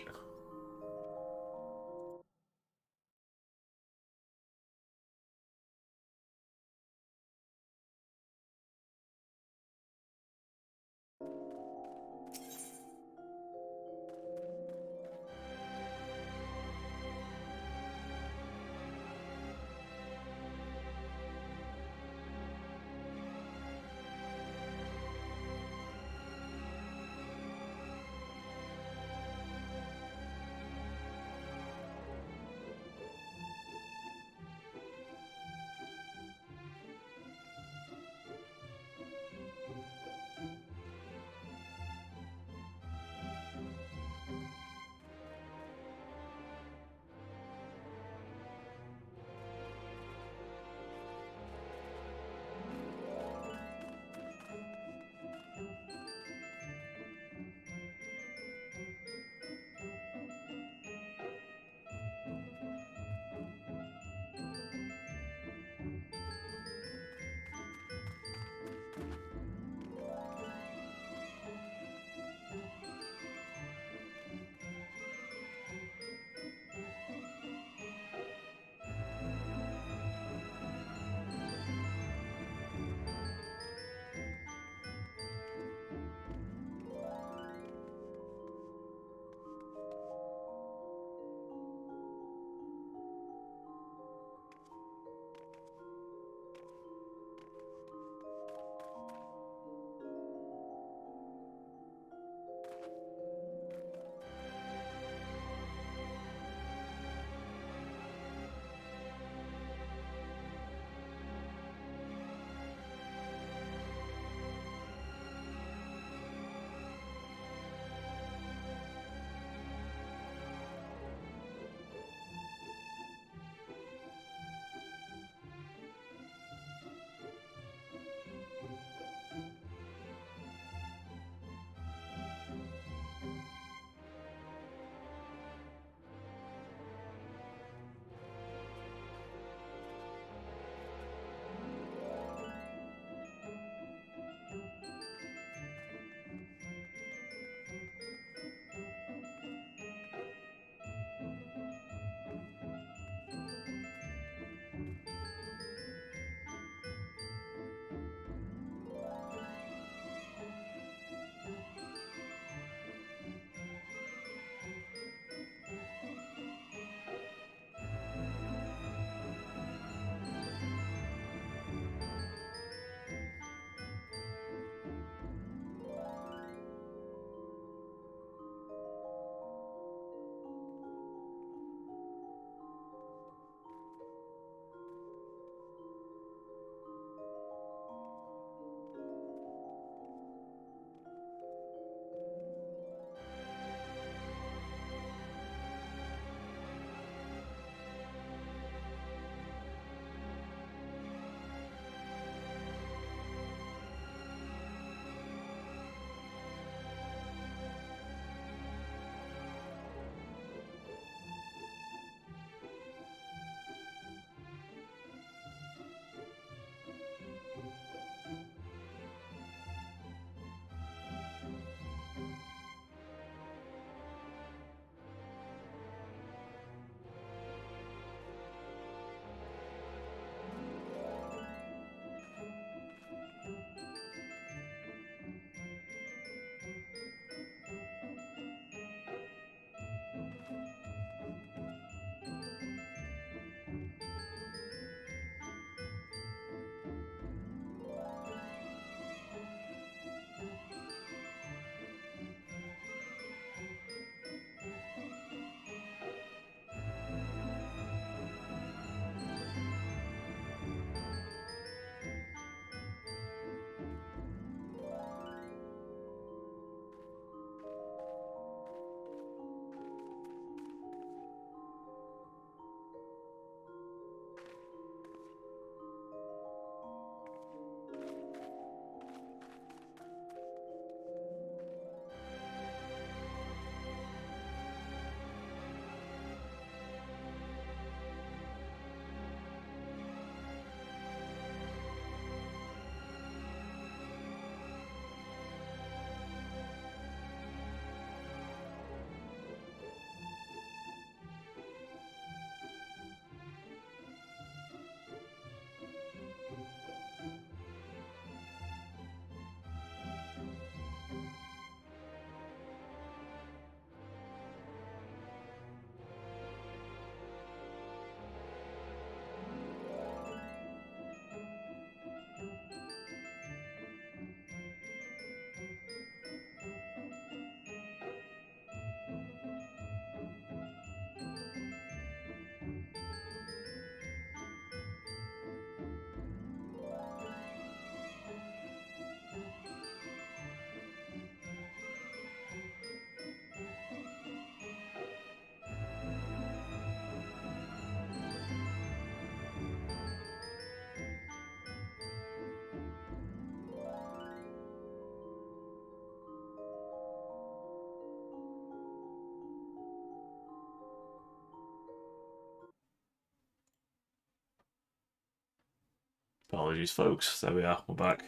Speaker 1: Apologies, folks. There we are. We're back.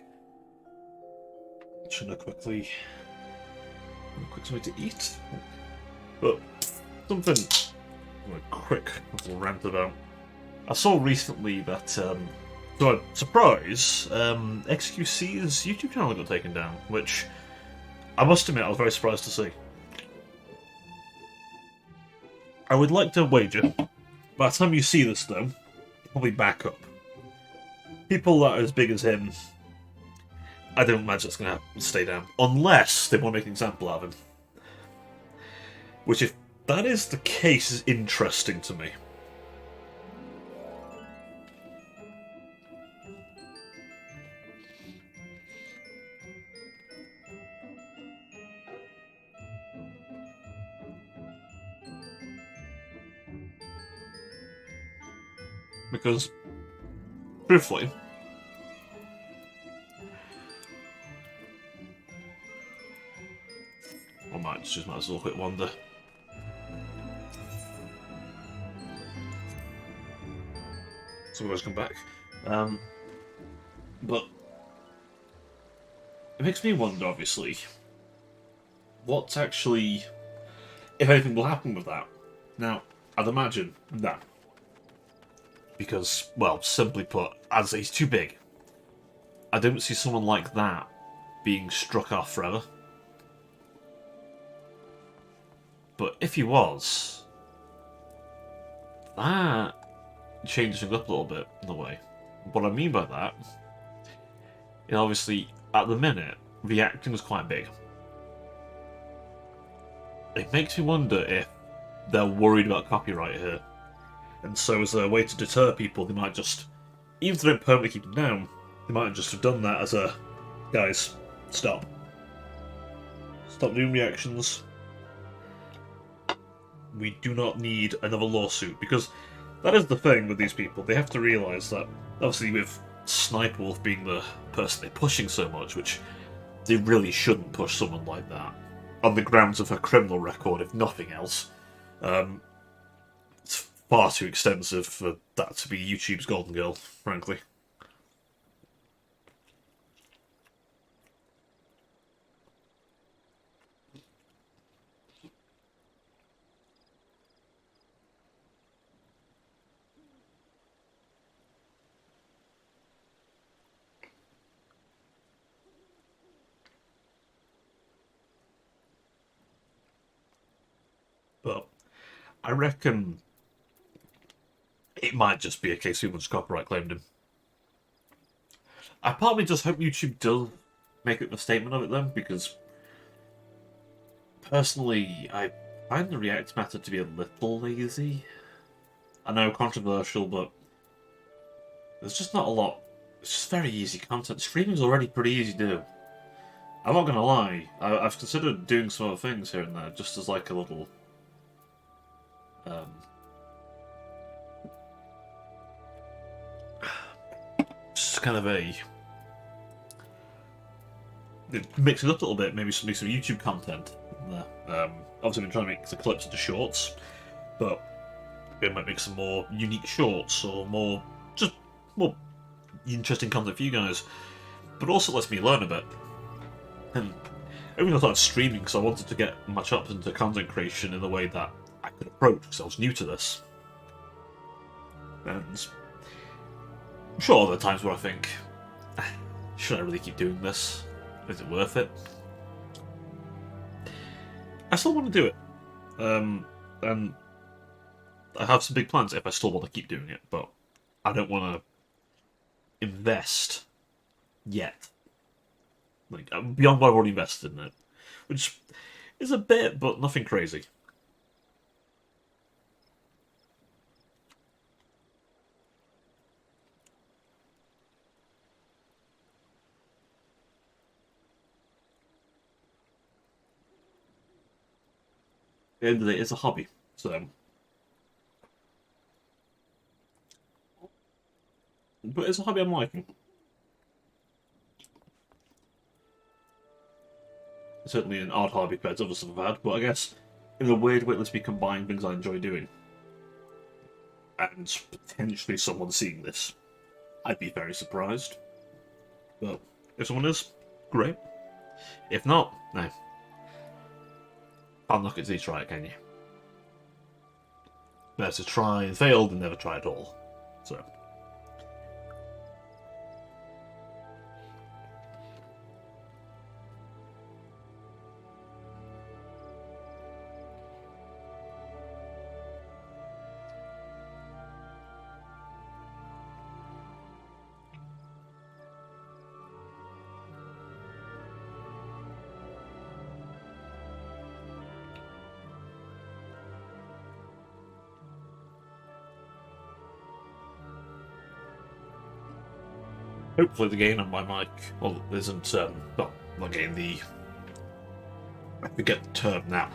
Speaker 1: Should I quickly... quick something to eat? But something... a quick little rant about. I saw recently that... so, surprise! XQC's YouTube channel got taken down, which... I must admit, I was very surprised to see. I would like to wager, by the time you see this though, it'll probably back up. People that are as big as him, I don't imagine it's going to stay down. Unless they want to make an example out of him. Which, if that is the case, is interesting to me. Because, truthfully, I might just as well quick wander. So we always come back. But it makes me wonder, obviously, what's actually, if anything will happen with that. Now, I'd imagine that. Because, well, simply put, as he's too big. I don't see someone like that being struck off forever. But if he was, that changes things up a little bit, in a way. What I mean by that, obviously, at the minute, the acting is quite big. It makes me wonder if they're worried about copyright here. And so as a way to deter people, they might just, even if they don't permanently keep them down, they might just have done that as a, guys, stop. Stop doing reactions. We do not need another lawsuit, because that is the thing with these people. They have to realise that, obviously with Sniper Wolf being the person they're pushing so much, which they really shouldn't push someone like that, on the grounds of her criminal record, if nothing else. It's far too extensive for that to be YouTube's golden girl, frankly. But I reckon it might just be a case someone just copyright claimed him. I partly just hope YouTube does make a statement of it then, because personally I find the React method to be a little lazy. I know, controversial, but there's just not a lot. It's just very easy content. Streaming's already pretty easy to do. I'm not gonna lie, I've considered doing some other things here and there, just as like a little just kind of a mix it up a little bit, maybe some YouTube content in there. Obviously, I've been trying to make the clips into shorts, but we might make some more unique shorts or more interesting content for you guys. But also lets me learn a bit. And I started streaming because I wanted to get my chops into content creation in a way that I could approach, because I was new to this. And I'm sure there are times where I think, should I really keep doing this? Is it worth it? I still want to do it. And I have some big plans if I still want to keep doing it, but I don't want to invest yet. Like, beyond what I've already invested in it. Which is a bit, but nothing crazy. At the end of the day, it's a hobby, so. But it's a hobby I'm liking. It's certainly an odd hobby compared to other stuff I've had, but I guess in a weird way it lets me combine things I enjoy doing. And potentially someone seeing this. I'd be very surprised. But if someone is, great. If not, no. Can't look at these try it, can you? Better to try and fail than never try at all. So. Hopefully the gain on my mic, well, isn't, well, not getting the... I forget the term now.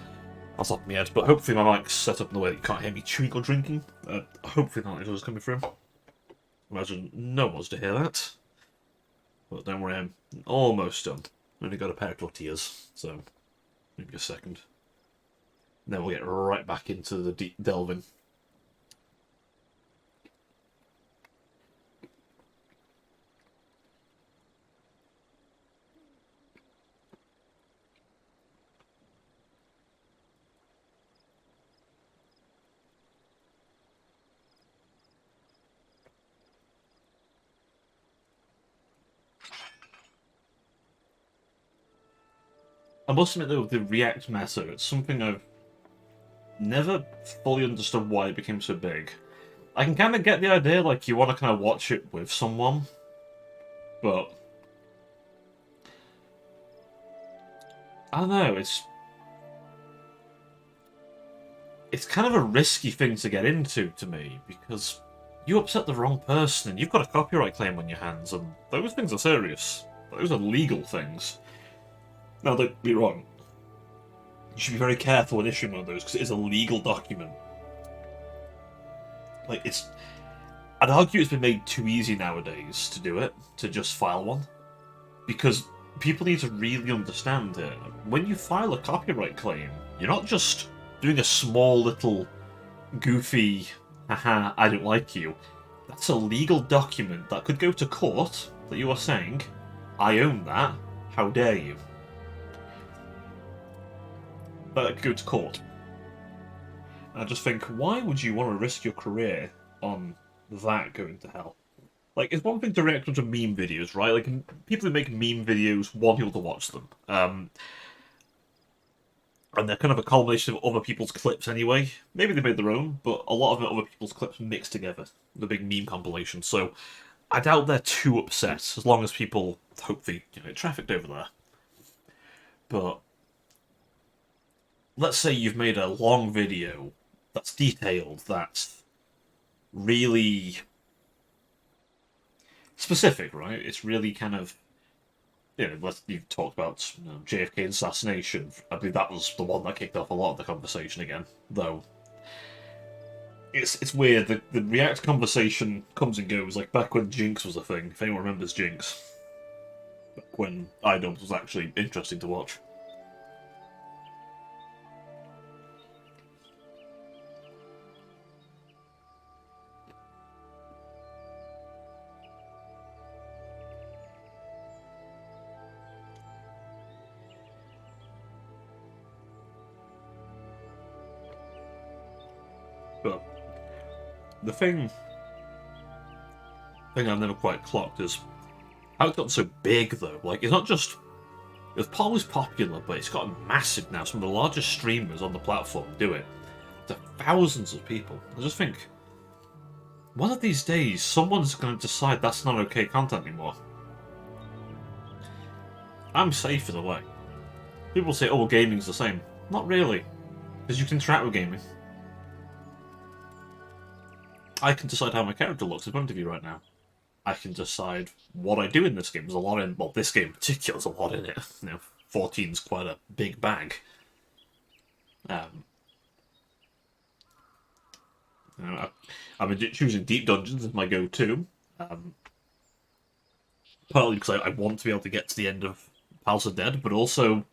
Speaker 1: Off the top of my head, but hopefully my mic's set up in the way that you can't hear me chewing or drinking. Hopefully not is coming through. Imagine no one wants to hear that. But don't worry, I'm almost done. I've only got a pair of tortillas, so maybe a second. Then we'll get right back into the deep delving. I must admit though, the React meta, it's something I've never fully understood why it became so big. I can kind of get the idea, like, you want to kind of watch it with someone, but... I don't know, it's kind of a risky thing to get into, to me, because you upset the wrong person and you've got a copyright claim on your hands, and those things are serious. Those are legal things. Now, don't be wrong. You should be very careful when issuing one of those, because it is a legal document. Like, I'd argue it's been made too easy nowadays to do it, to just file one. Because people need to really understand it. When you file a copyright claim, you're not just doing a small little goofy, haha, I don't like you. That's a legal document that could go to court that you are saying, I own that, how dare you? That could go to court. And I just think, why would you want to risk your career on that going to hell? Like, it's one thing to react to meme videos, right? Like, people who make meme videos want people to watch them. And they're kind of a culmination of other people's clips anyway. Maybe they made their own, but a lot of it are other people's clips mixed together. The big meme compilation. So, I doubt they're too upset, as long as people, hopefully, trafficked over there. But let's say you've made a long video that's detailed, that's really specific, right? It's really kind of, you've talked about JFK's assassination. I believe that was the one that kicked off a lot of the conversation again, though. It's weird, the React conversation comes and goes, like back when Jinx was a thing, if anyone remembers Jinx. Back when iDubbbz was actually interesting to watch. But the thing I've never quite clocked is how it's gotten so big, though. Like, it's not just... It was always popular, but it's gotten massive now. Some of the largest streamers on the platform do it. To thousands of people. I just think, one of these days, someone's going to decide that's not okay content anymore. I'm safe in a way. People say, oh, gaming's the same. Not really. Because you can interact with gaming. I can decide how my character looks in front of you right now. I can decide what I do in this game. There's a lot in... Well, this game in particular, there's a lot in it. 14's quite a big bag. I'm choosing Deep Dungeons as my go-to. Partly because I want to be able to get to the end of Palace of Dead, but also...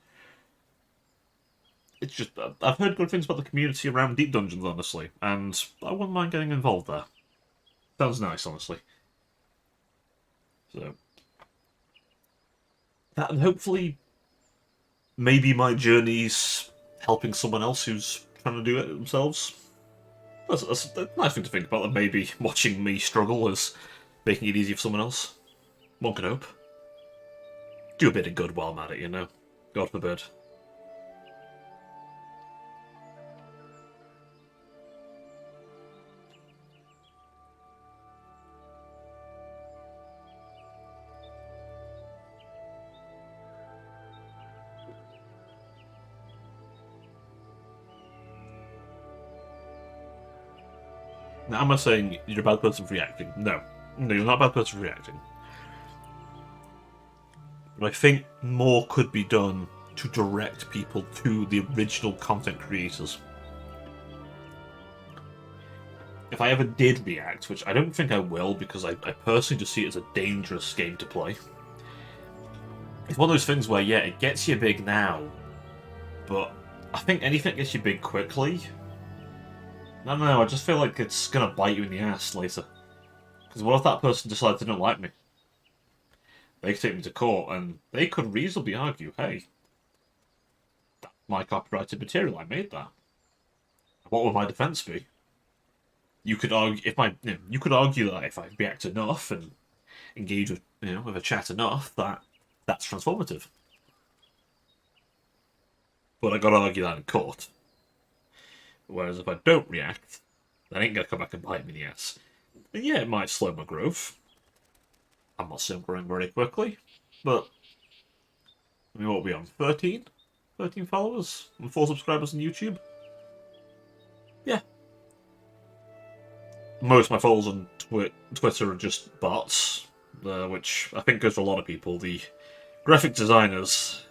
Speaker 1: It's just... I've heard good things about the community around Deep Dungeons, honestly, and I wouldn't mind getting involved there. Sounds nice, honestly. So that, and hopefully maybe my journey's helping someone else who's trying to do it themselves. That's a nice thing to think about, that maybe watching me struggle is making it easy for someone else. One can hope. Do a bit of good while I'm at it, you know. God forbid. Now, am I saying you're a bad person for reacting? No. No, you're not a bad person for reacting. But I think more could be done to direct people to the original content creators. If I ever did react, which I don't think I will, because I personally just see it as a dangerous game to play. It's one of those things where, yeah, it gets you big now, but I think anything that gets you big quickly, I don't know, I just feel like it's gonna bite you in the ass later. Because what if that person decides they don't like me? They could take me to court, and they could reasonably argue, hey, that's my copyrighted material, I made that. What would my defence be? You could argue you could argue that if I react enough and engage with with a chat enough, that's transformative. But I gotta argue that in court. Whereas if I don't react, that ain't gonna come back and bite me in the ass. And yeah, it might slow my growth. I'm not saying I'm growing very quickly, but I mean, what are we on? 13? 13 followers and 4 subscribers on YouTube? Yeah. Most of my followers on Twitter are just bots, which I think goes for a lot of people. The graphic designers.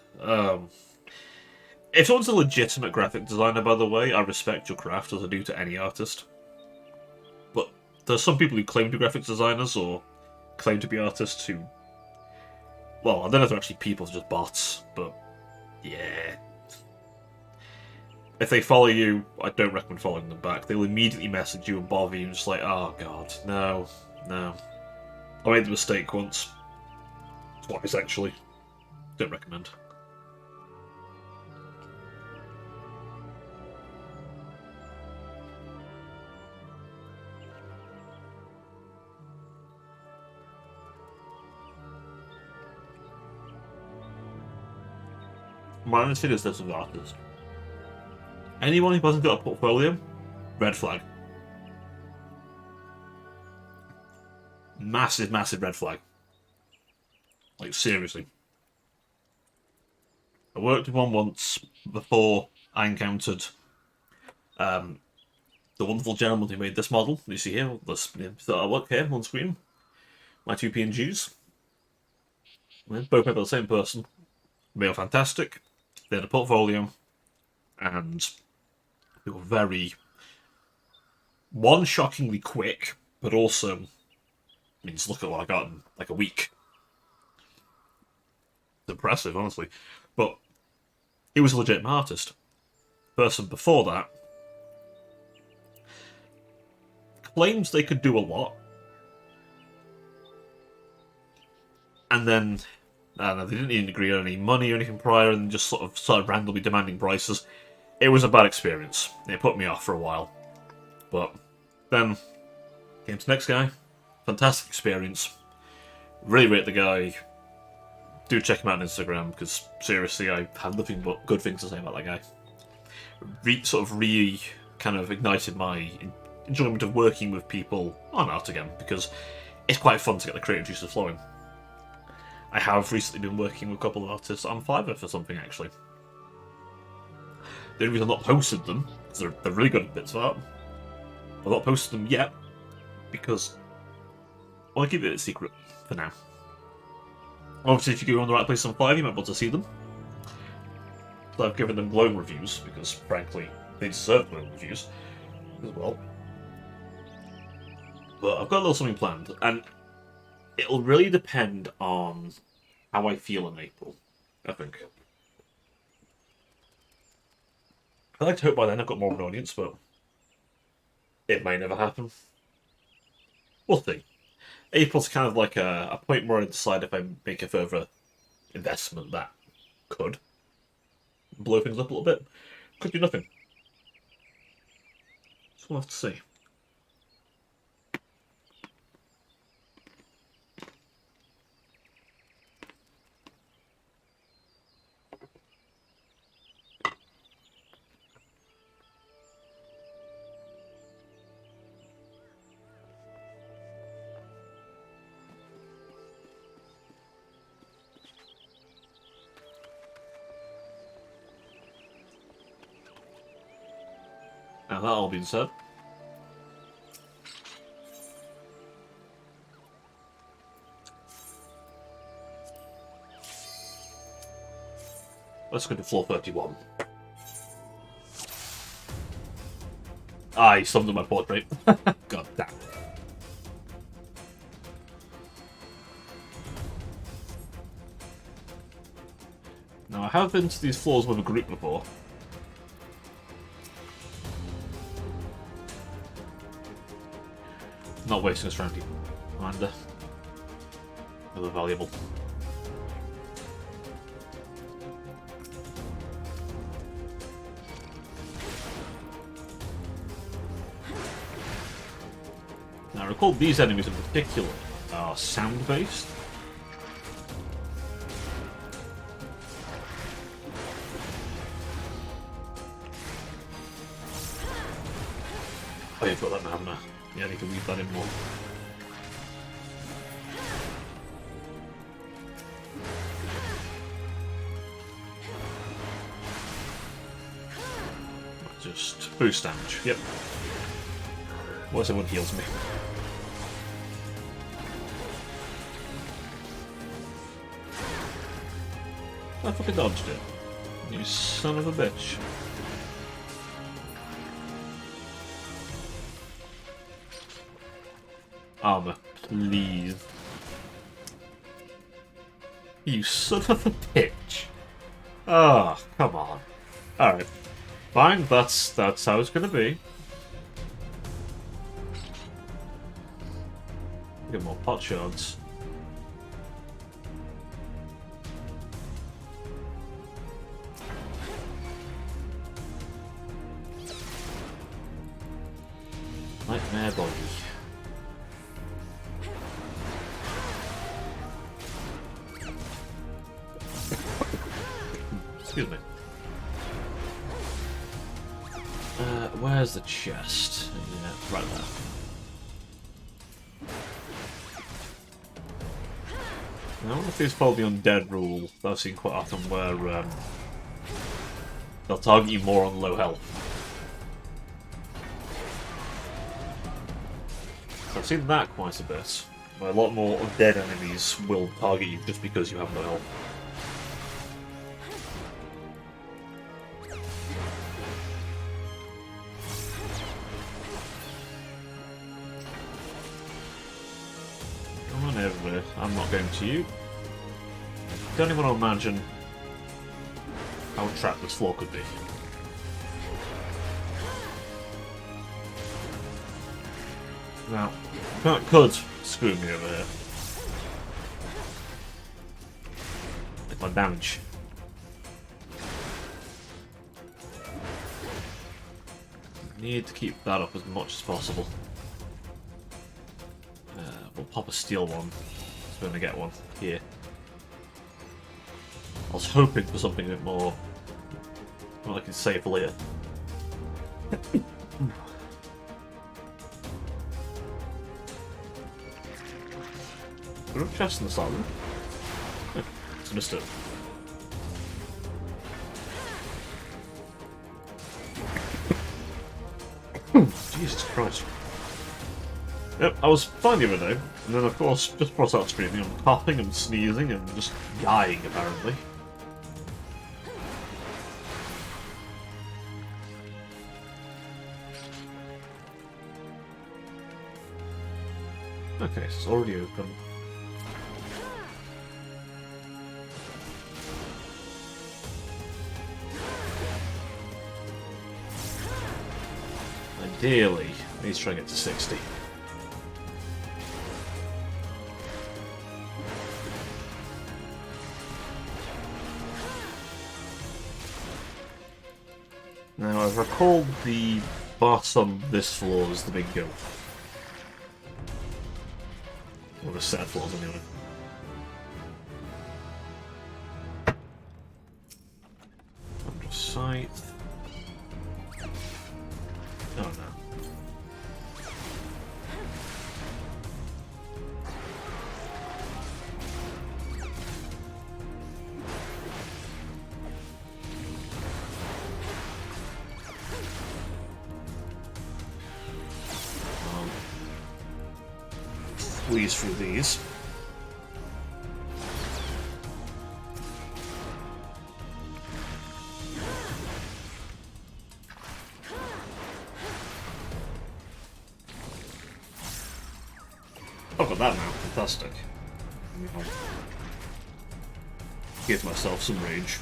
Speaker 1: If someone's a legitimate graphic designer, by the way, I respect your craft as I do to any artist. But there's some people who claim to be graphic designers or claim to be artists who, well, I don't know if they're actually people, they're just bots, but yeah. If they follow you, I don't recommend following them back. They'll immediately message you and bother you and just like, oh god, no, no. I made the mistake once. Twice, actually. Don't recommend. My honest is this with artists. Anyone who hasn't got a portfolio, red flag. Massive, massive red flag. Like, seriously. I worked with one once before I encountered the wonderful gentleman who made this model. You see here, this artwork here on screen. My two PNGs. Both made by the same person. They were fantastic. They had a portfolio. And they were very... One, shockingly quick, but also... I mean, just look at what I got in like a week. It's impressive, honestly. But he was a legitimate artist. The person before that claims they could do a lot, and then I don't know, they didn't even agree on any money or anything prior, and just sort of started randomly demanding prices. It was a bad experience. It put me off for a while, but then came to the next guy. Fantastic experience. Really rate the guy. Do check him out on Instagram, because seriously, I have nothing but good things to say about that guy. Kind of ignited my enjoyment of working with people on art again, because it's quite fun to get the creative juices flowing. I have recently been working with a couple of artists on Fiverr for something, actually. The only reason I've not posted them, because they're really good at bits of art, I've not posted them yet, because I want to keep it a secret for now. Obviously, if you go on the right place on Fiverr, you might be able to see them. So I've given them glowing reviews, because frankly, they deserve glowing reviews as well. But I've got a little something planned, and it'll really depend on how I feel in April, I think. I like to hope by then I've got more of an audience, but it may never happen. We'll see. April's kind of like a point where I decide if I make a further investment that could blow things up a little bit. Could do nothing. So we'll have to see. Now that all being said, let's go to floor 31. I summoned my portrait. God damn. Now I have been to these floors with a group before. Not wasting a strong commander. Really valuable. Now I recall these enemies in particular are sound-based. Oh, yeah, I've got that now, haven't I? Yeah, I need to weave that in more. Just boost damage, yep. What if someone heals me? I fucking dodged it. You son of a bitch. Armor, please. You son of a bitch. Oh, come on. Alright. Fine, that's how it's gonna be. Get more pot shards. Nightmare body. Excuse me. Where's the chest? Yeah, right there. I wonder if it's probably undead rule that I've seen quite often where they'll target you more on low health. So I've seen that quite a bit, where a lot more undead enemies will target you just because you have no health. Come on over there. I'm not going to you. Don't even want to imagine how trapped this floor could be. Now, that could screw me over here. With my damage. Need to keep that up as much as possible. We'll pop a steel one. So we're gonna get one here. I was hoping for something a bit more I can save for later. Put a chest in the side. Just missed it. Jesus Christ. Yep, I was fine the other day, and then of course, just brought out screaming, I'm coughing and sneezing and just dying apparently. Okay, so it's already open. Ideally, I need to try and get to 60. Now, I've recalled the boss on this floor is the big goat. Or the set of floors, anyway. Under sight. Oh no. Squeeze through these. I've got that now. Fantastic. Give myself some rage.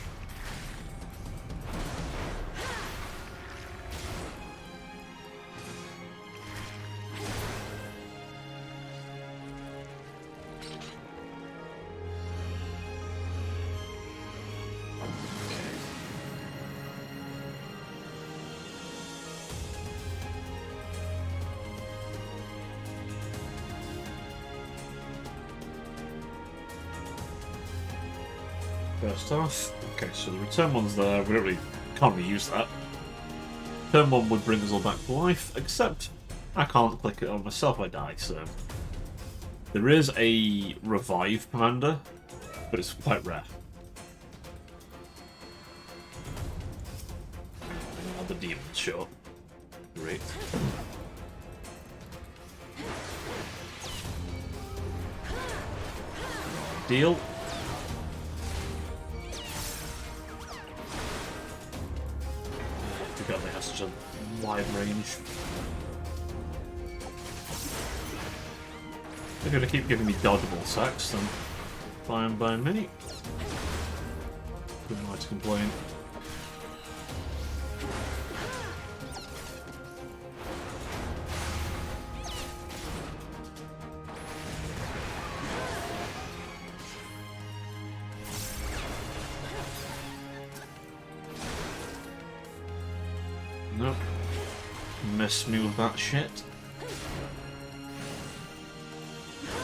Speaker 1: First off, okay, so the return one's there. We don't really can't really use that. Turn one would bring us all back to life, except I can't click it on myself. I die. So there is a revive commander, but it's quite rare. Another demon shot. Great. Deal. God, they have such a wide range. They're going to keep giving me dodgeable attacks, then fine by me. Who am I to complain? Nope. Miss me with that shit.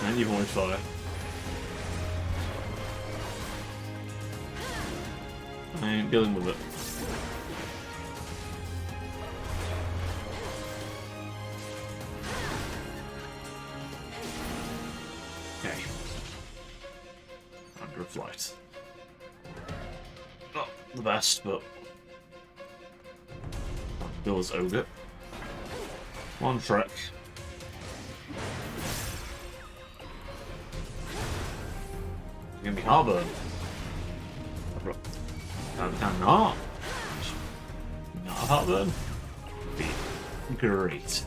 Speaker 1: And you've only fire. I ain't dealing with it. Okay. Under a flight. Not the best, but Bill's ogre. One trick. It's gonna be heartburn. Cannot. Not a heartburn. Be great.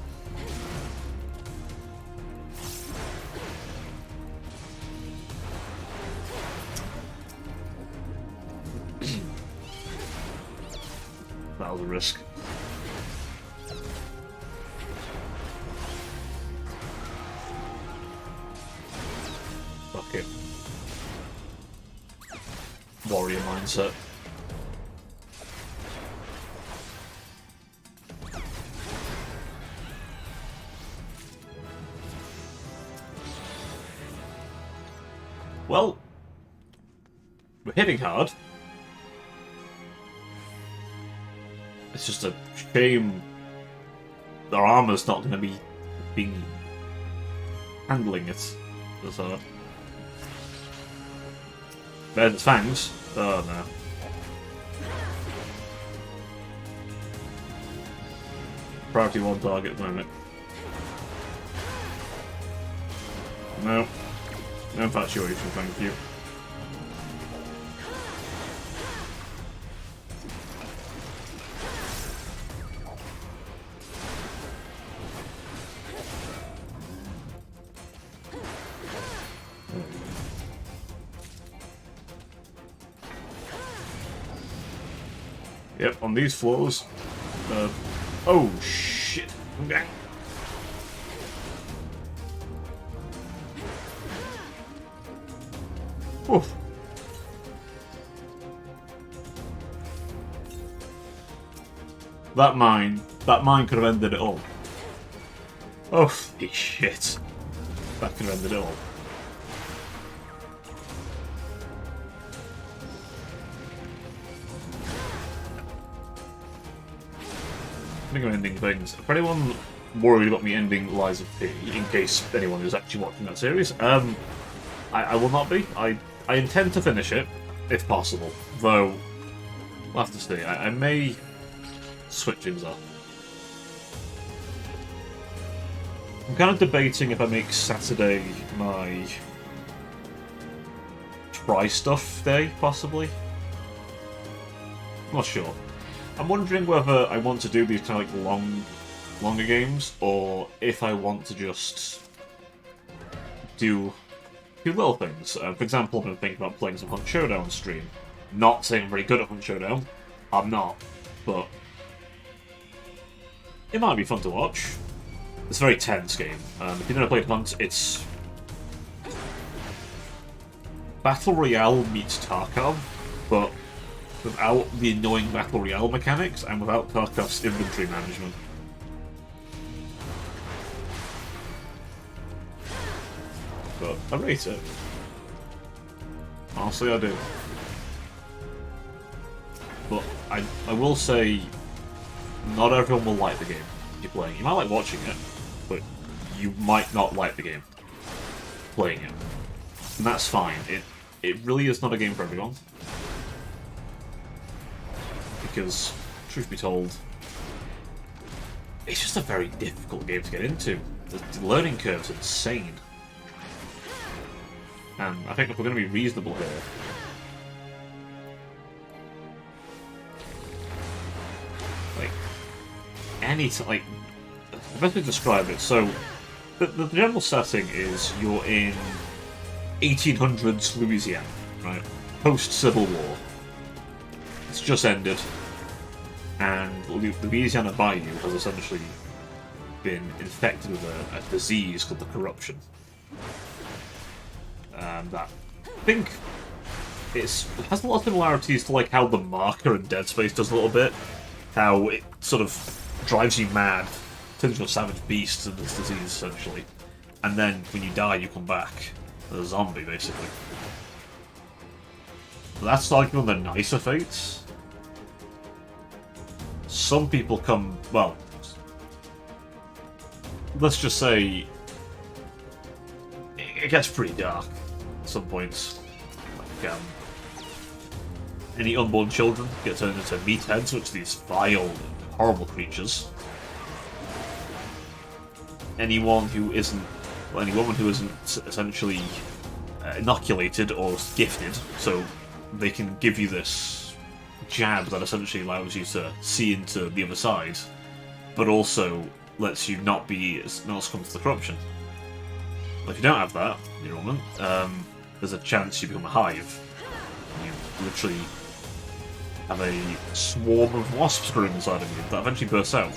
Speaker 1: That was a risk. Fuck it. Warrior mindset. Well, we're hitting hard. It's just a shame our armor's not going to be being handling it. So, there's its fangs. Oh no. Priority 1 target at the moment. No. No infatuation, thank you. Yep, on these floors. Oh shit. Okay. Oof. That mine could have ended it all. Oh, shit. That could have ended it all. Speaking of ending things, for anyone worried about me ending Lies of P, in case anyone is actually watching that series, I will not be. I intend to finish it, if possible. Though, we'll have to see. I may switch things up. I'm kind of debating if I make Saturday my try stuff day, possibly. I'm not sure. I'm wondering whether I want to do these kind of like longer games, or if I want to just do little things. For example, I'm going to think about playing some Hunt Showdown stream. Not saying I'm very good at Hunt Showdown. I'm not, but it might be fun to watch. It's a very tense game. If you've never played Hunt, it's Battle Royale meets Tarkov, but without the annoying Battle Royale mechanics and without Tarkov's inventory management. But I rate it. Honestly, I do. But I will say, not everyone will like the game you're playing. You might like watching it, but you might not like the game playing it. And that's fine. It really is not a game for everyone. Because, truth be told, it's just a very difficult game to get into. The learning curve's insane. And I think if we're going to be reasonable here, like, the best way to describe it, so, the general setting is you're in 1800s Louisiana, right? Post-Civil War. It's just ended, and the Louisiana Bayou has essentially been infected with a disease called the corruption. That I think it has a lot of similarities to like how the marker in Dead Space does a little bit. How it sort of drives you mad, turns you into a savage beast of this disease essentially, and then when you die, you come back as a zombie basically. But that's like one of the nicer fates. Some people come, well, let's just say it gets pretty dark at some points. Like, any unborn children get turned into meatheads, which are these vile, horrible creatures. Anyone who isn't, well, any woman who isn't essentially inoculated or gifted, so they can give you this jab that essentially allows you to see into the other side, but also lets you not succumb to the corruption. Well, if you don't have that, you're a woman, there's a chance you become a hive. You literally have a swarm of wasps growing inside of you that eventually bursts out.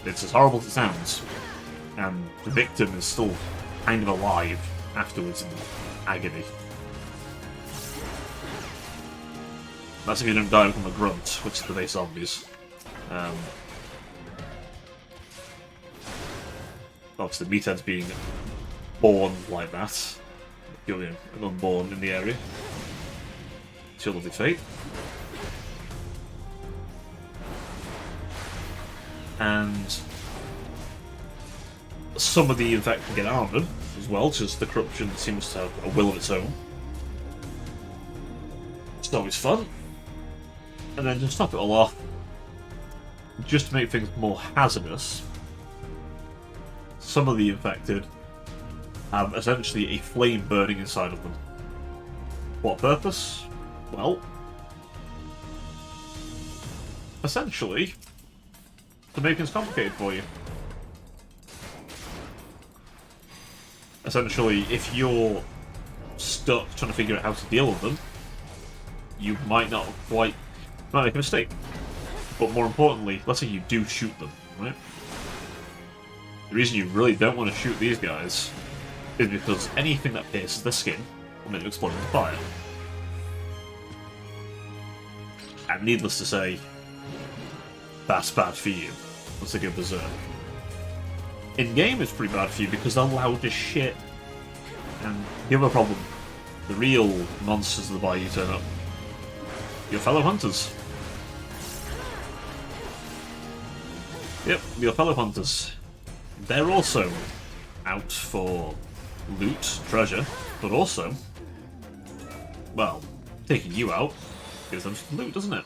Speaker 1: It's as horrible as it sounds, and the victim is still kind of alive afterwards in agony. That's if you don't die from a grunt, which is the base zombies. Obviously, meatheads being born like that. You're an unborn in the area. It's your lovely fate. And some of the infected get armored as well, just the corruption seems to have a will of its own. It's always fun. And then to top it all off, just to make things more hazardous, some of the infected have essentially a flame burning inside of them. What purpose? Well, essentially, to make things complicated for you. Essentially, if you're stuck trying to figure out how to deal with them, you might not quite make a mistake. But more importantly, let's say you do shoot them, right? The reason you really don't want to shoot these guys is because anything that pierces their skin will make them explode into fire. And needless to say, that's bad for you once they go berserk. In-game, it's pretty bad for you because they're loud as shit. And the other problem, the real monsters of the bayou turn up. Your fellow hunters. Yep, your fellow hunters. They're also out for loot, treasure, but also, well, taking you out gives them some loot, doesn't it?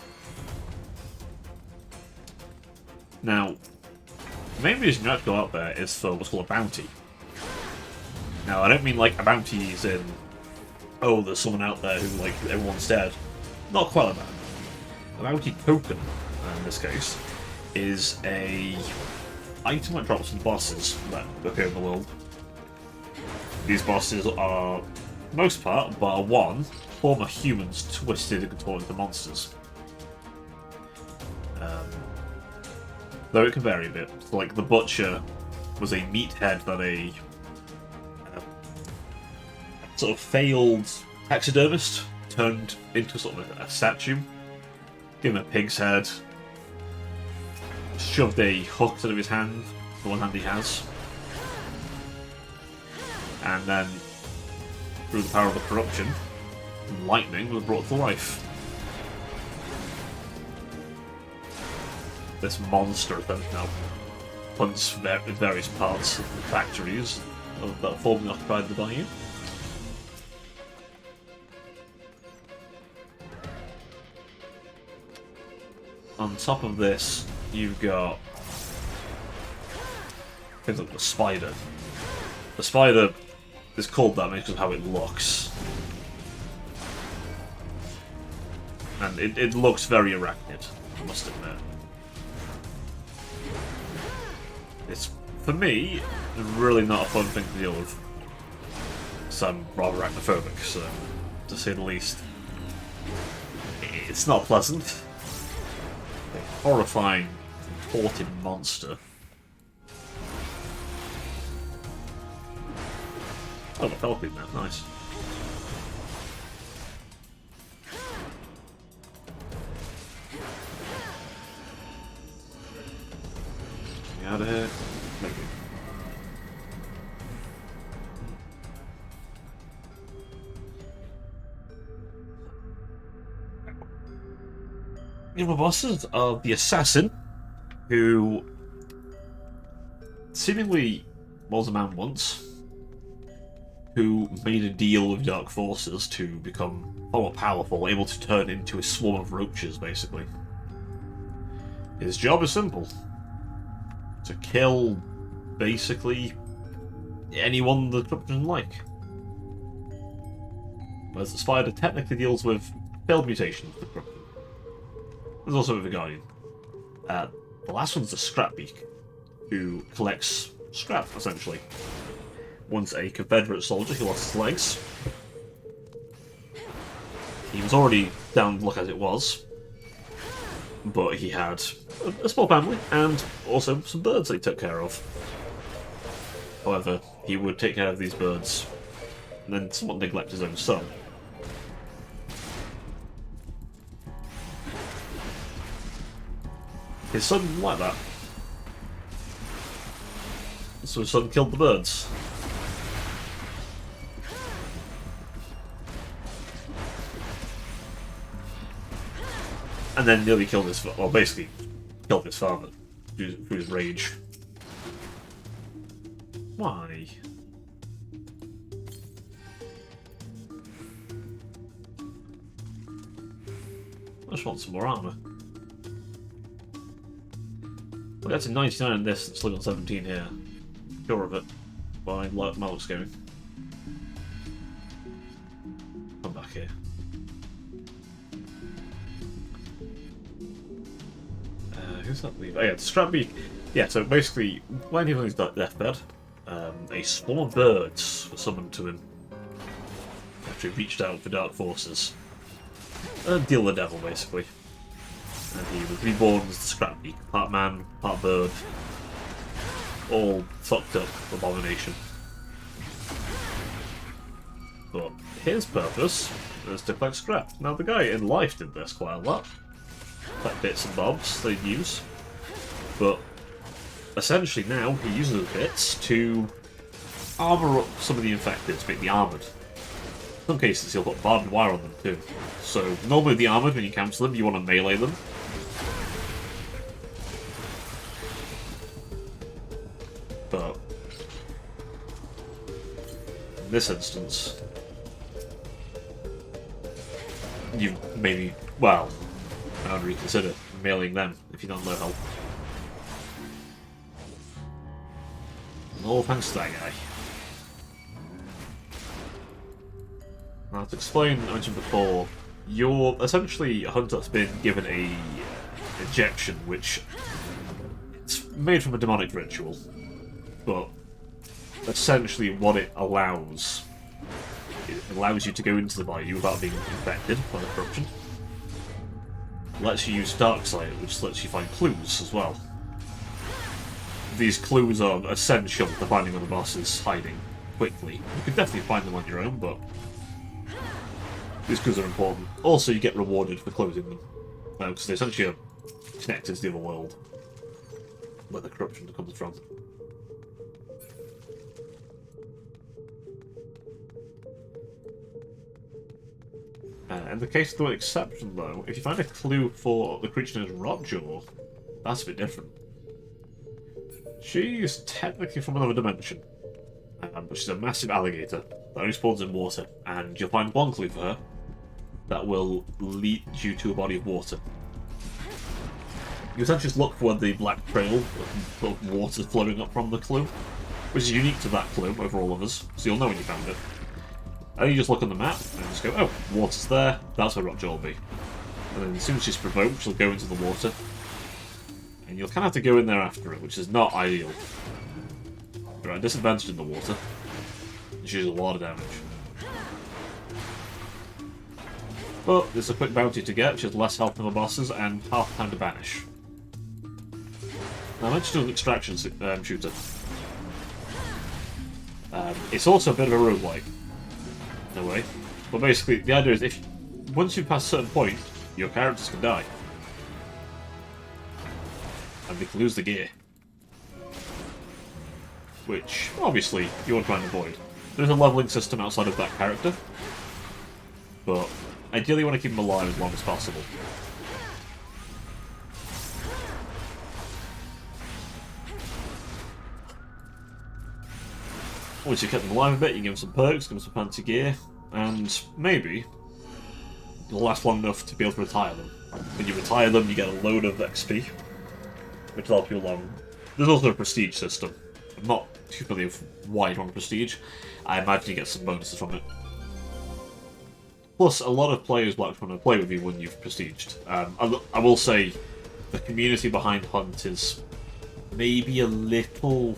Speaker 1: Now, the main reason you have to go out there is for what's called a bounty. Now, I don't mean like a bounty as in, oh, there's someone out there who, like, everyone's dead. Not quite like that. A bounty token, in this case, is a item that drops from bosses that appear in the world. These bosses are, for the most part, bar one, former humans twisted and contorted into monsters. Though it can vary a bit. So, like, the Butcher was a meathead that a sort of failed taxidermist turned into sort of a statue. Gave him a pig's head. Shoved a hook out of his hand, the one hand he has. And then, through the power of the corruption, lightning was brought to life. This monster that now hunts various parts of the factories that formerly occupied the bayou. On top of this, you've got things like the spider. The spider is called that because of how it looks. And it looks very arachnid, I must admit. It's, for me, really not a fun thing to deal with. So I'm rather arachnophobic, so, to say the least. It's not pleasant. A horrifying, contorted monster. Oh, the fell creep now, nice. Get out of here. Thank you. The other bosses are the assassin, who seemingly was a man once, who made a deal with dark forces to become far more powerful, able to turn into a swarm of roaches, basically. His job is simple. To kill, basically, anyone the corruption doesn't like. Whereas the spider technically deals with failed mutations of the corruption. There's also the Guardian. The last one's the Scrapbeak, who collects scrap, essentially. Once a Confederate soldier who lost his legs. He was already down luck as it was, but he had a small family and also some birds that he took care of. However, he would take care of these birds and then somewhat neglect his own son. His son didn't like that. So his son killed the birds. And then nearly killed his father, well, basically killed his father through his rage. Why? I just want some more armour. We got to 99 in this and still got 17 here. Sure of it. By my looks going. Come back here. Who's that leave? Oh yeah, Scrapbeak. Yeah, so basically, when he was on his deathbed, a swarm of birds were summoned to him after he reached out for dark forces. Deal with the devil, basically. And he was reborn as the Scrapbeak, part man, part bird. All fucked up abomination. But his purpose was to collect scrap. Now the guy in life did this quite a lot. Like bits and bobs they'd use. But essentially now he uses those bits to armour up some of the infected to make the armoured. In some cases he'll put barbed wire on them too. So normally the armoured, when you cancel them, you want to melee them. But in this instance, you maybe, well, I would reconsider mailing them if you don't know help. All thanks to that guy. Now, to explain, I mentioned before, you're essentially a hunter that's been given a injection, which it's made from a demonic ritual, but essentially what it allows you to go into the bayou without being infected by the corruption. It lets you use dark sight, which lets you find clues as well. These clues are essential to finding where the boss is hiding quickly. You can definitely find them on your own, but these clues are important. Also, you get rewarded for closing them, because they essentially are connected to the other world, where the corruption comes from. In the case of the exception, though, if you find a clue for the creature known as Rockjaw, that's a bit different. She's technically from another dimension, but she's a massive alligator that only spawns in water, and you'll find one clue for her that will lead you to a body of water. You essentially just look for the black trail of water flowing up from the clue, which is unique to that clue over all others, so you'll know when you found it. And you just look on the map and just go, oh, water's there, that's where Rockjaw will be. And then as soon as she's provoked, she'll go into the water. And you'll kind of have to go in there after it, which is not ideal. You're at a disadvantage in the water. She does a lot of damage. But there's a quick bounty to get, which has less health than the bosses and half the time to banish. Now I mentioned an extraction shooter. It's also a bit of a roguelike, in a way. But basically, the idea is once you pass a certain point, your characters can die. And they can lose the gear. Which, obviously, you want to try and avoid. There's a leveling system outside of that character, but ideally you want to keep them alive as long as possible. Once you've kept them alive a bit, you give them some perks, give them some fancy gear, and maybe it'll last long enough to be able to retire them. When you retire them, you get a load of XP, which will help you along. There's also a prestige system. I'm not too familiar with why you want prestige. I imagine you get some bonuses from it. Plus, a lot of players like to want to play with you when you've prestiged. I will say, the community behind Hunt is maybe a little...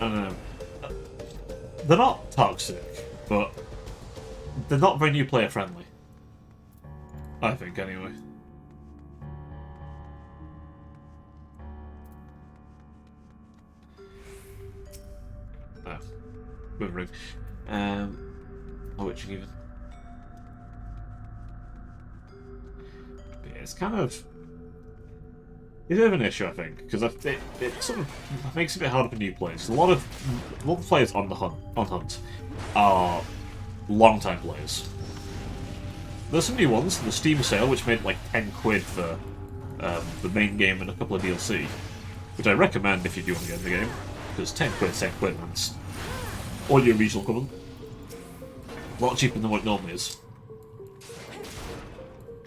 Speaker 1: I don't know. They're not toxic, but they're not very new player friendly. I think, anyway. Oh, moving. Witching even. But yeah, it's kind of... It's a bit of an issue, I think, because it sort of makes it a bit harder for new players. A lot of players on Hunt are long-time players. There's some new ones, the Steam sale, which made like 10 quid for the main game and a couple of DLC, which I recommend if you do want to get in the game, because 10 quid, and it's all your regional equivalent. A lot cheaper than what it normally is.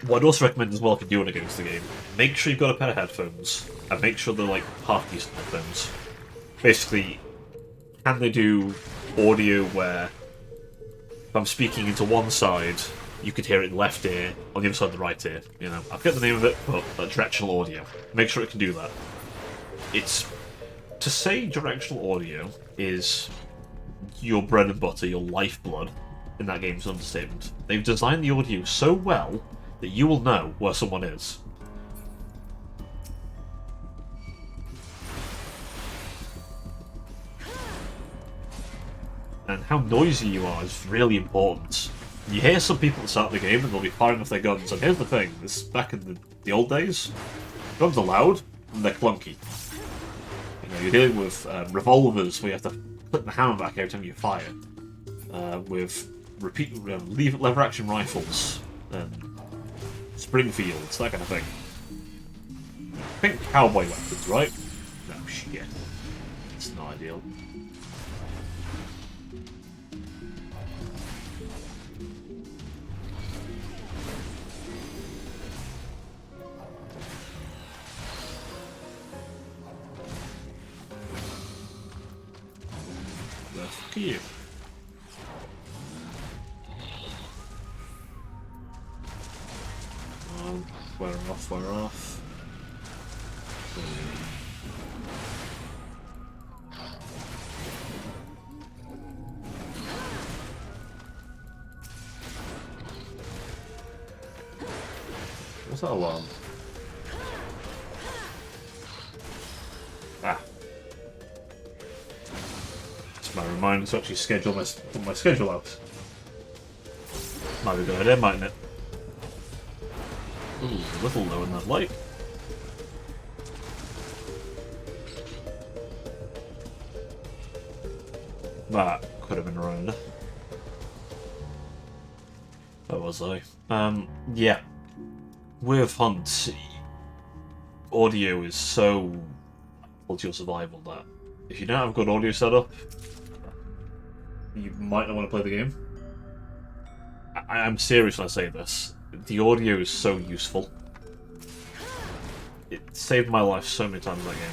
Speaker 1: What I'd also recommend as well if you do want to get into the game, make sure you've got a pair of headphones, and make sure they're like half-decent headphones. Basically, can they do audio where if I'm speaking into one side, you could hear it in the left ear, on the other side of the right ear. You know, I forget the name of it, but directional audio. Make sure it can do that. To say directional audio is your bread and butter, your lifeblood in that game's understatement. They've designed the audio so well that you will know where someone is. And how noisy you are is really important. You hear some people at the start of the game and they'll be firing off their guns, and here's the thing, this back in the old days, guns are loud and they're clunky. You know, you're dealing with revolvers where you have to put the hammer back every time you fire, with lever action rifles, and Springfields, that kind of thing. Think cowboy weapons, right? No, shit. It's not ideal. Fuck you. Fire off. What's that alarm? Ah. It's my reminder to actually schedule put my schedule out. Might be a good idea, mightn't it? Ooh, a little low in that light. That could have been ruined. Where was I? Yeah. With Hunt, audio is so vital to your survival that if you don't have good audio setup, you might not want to play the game. I'm serious when I say this. The audio is so useful. It saved my life so many times in that game.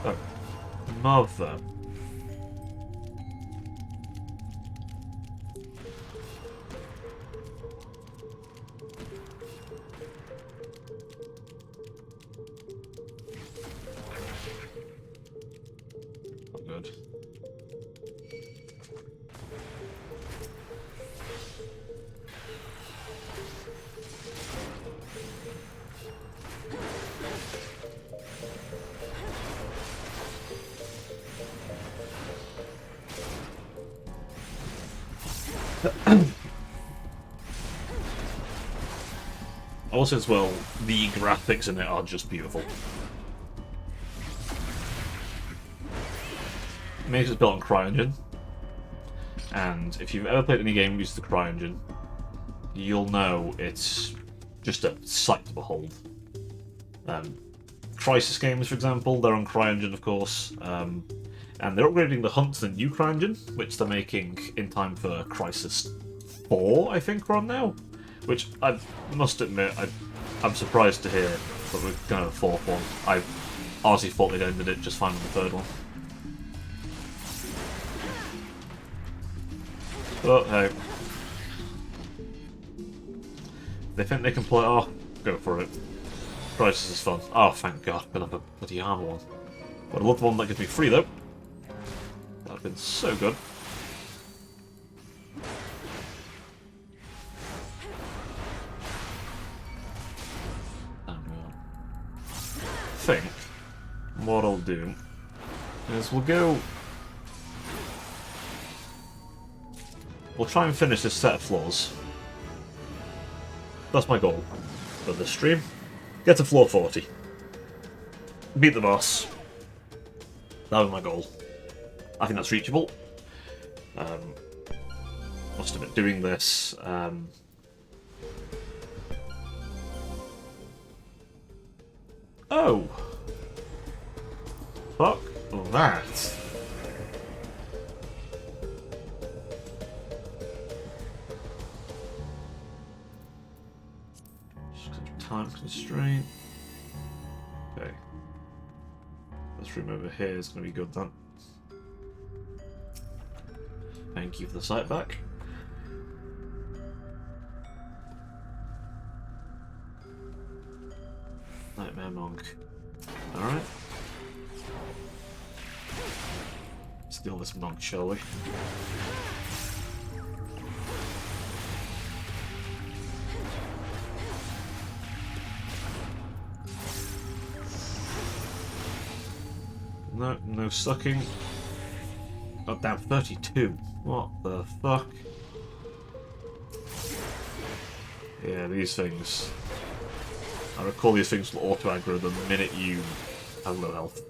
Speaker 1: Oh. Mother. Good. Also, as well, the graphics in it are just beautiful. It's built on CryEngine, and if you've ever played any game using the CryEngine, you'll know it's just a sight to behold. Crisis games, for example, they're on CryEngine, of course, and they're upgrading the Hunt to the new CryEngine, which they're making in time for Crisis 4, I think we're on now, which I must admit, I'm surprised to hear that we're going to have a fourth one. I honestly thought they'd ended it just fine with the third one. But hey, they think they can play. Oh, go for it. Crisis is fun. Oh, thank God, we'll have a bloody armor one. But I love the one that gives me free though. That'd have been so good. I think what I'll do is we'll try and finish this set of floors. That's my goal for this stream. Get to floor 40. Beat the boss. That was my goal. I think that's reachable. Must admit, doing this... Oh! Fuck that. Time constraint. Okay. This room over here is going to be good then. Thank you for the sight back. Nightmare Monk. Alright. Steal this monk, shall we? No, no sucking. Oh, damn, 32. What the fuck? Yeah, these things. I recall these things will auto-aggro the minute you have low health.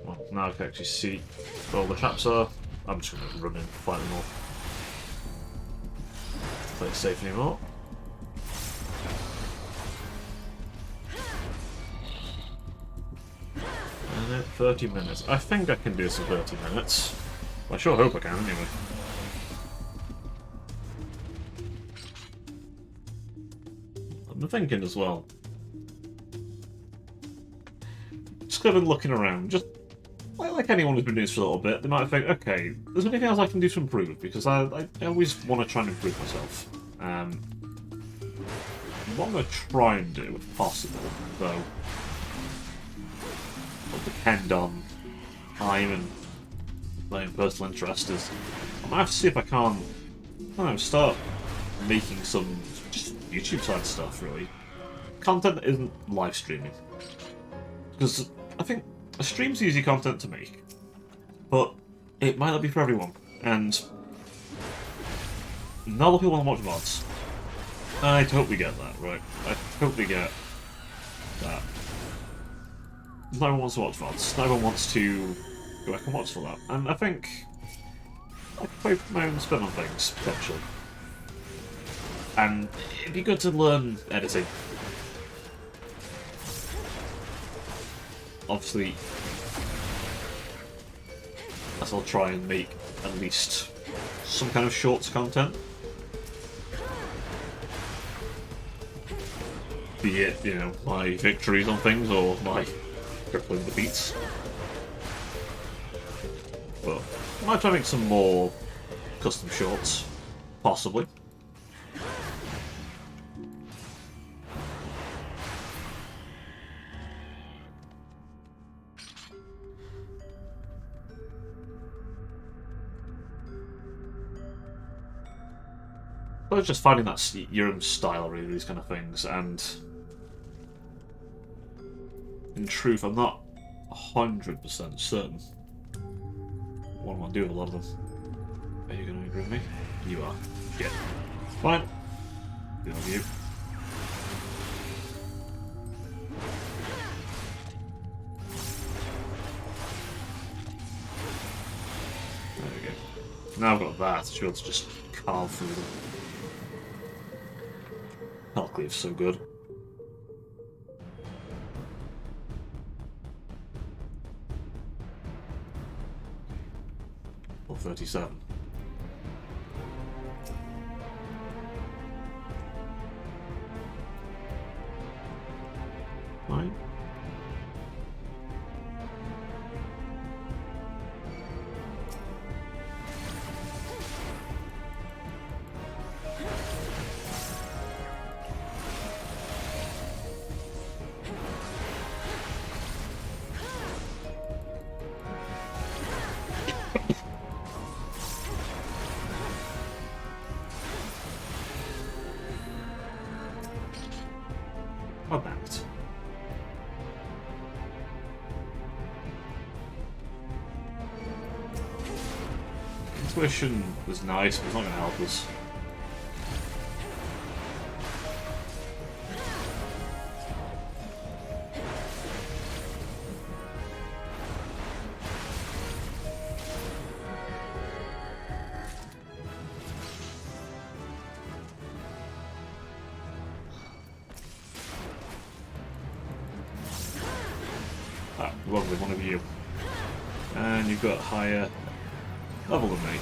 Speaker 1: Well, now I can actually see where all the traps are. I'm just going to run in and fight them all. Play it safe anymore. And 30 minutes. I think I can do this in 30 minutes. I sure hope I can, anyway. I'm thinking as well. Just kind of looking around, just like anyone who's been doing this for a little bit, they might think, okay, there's anything else I can do to improve? Because I always want to try and improve myself. What I'm going to try and do, if possible, though, will depend on time and my own personal interest, is I might have to see if I can't, I don't know, start making some just YouTube side stuff, really. Content that isn't live streaming. Because I think a stream's easy content to make, but it might not be for everyone, and not a lot of people want to watch VODs. I totally get that, right? I totally get that. No one wants to watch VODs. No one wants to go back and watch for that. And I think I could put my own spin on things, potentially. And it'd be good to learn editing. Obviously, as I'll try and make at least some kind of shorts content. Be it, you know, my victories on things or my crippling defeats. But I might try to make some more custom shorts, possibly. But it's just finding that your own style, really, these kind of things, and in truth, I'm not 100% certain what I want to do with a lot of them. Are you going to agree with me? You are. Yeah. Fine. Good on you. There we go. Now I've got that, I should be able to just carve through them. Hellcleave's so good. Or 37. Fine. Not bad. Intuition was nice, but it's not going to help us. Ah, lovely, one of you. And you've got higher level than me.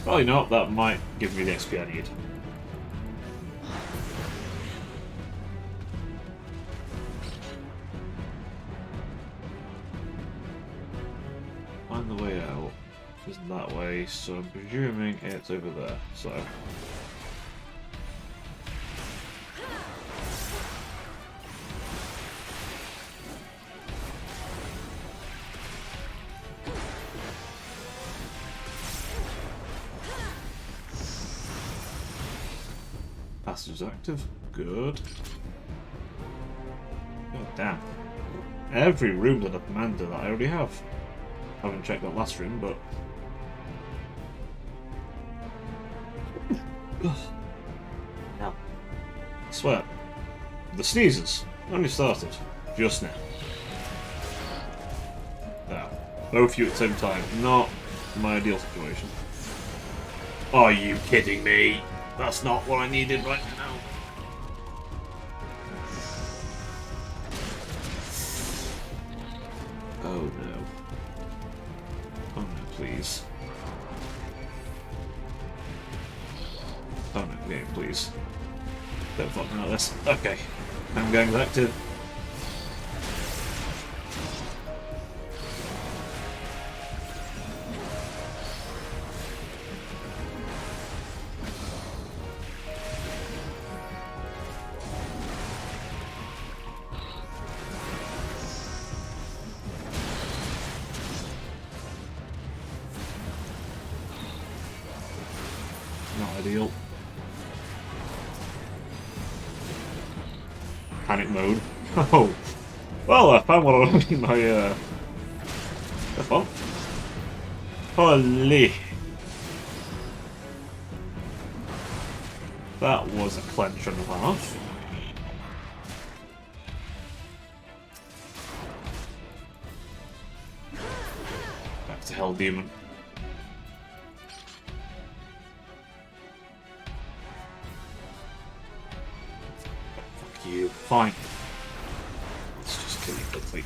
Speaker 1: Well, you know what, that might give me the XP I need. Find the way out. It's that way, so I'm presuming it's over there, so... passage is active. Good. God damn. Every room that I've commanded that I already have. I haven't checked that last room, but... No. I swear. The sneezes only started just now. There. Both of you at the same time. Not my ideal situation. Are you kidding me? That's not what I needed right now. Oh no. Oh no, please. Oh no, game, please. Don't fuck me like this. Okay. I'm going back to... Not ideal. Panic mode. Oh. Well, I found what I wanted in my, F1. Holy. That was a clench and a half. Back to Hell Demon. Fuck you. Fine. Let's just kill you quickly.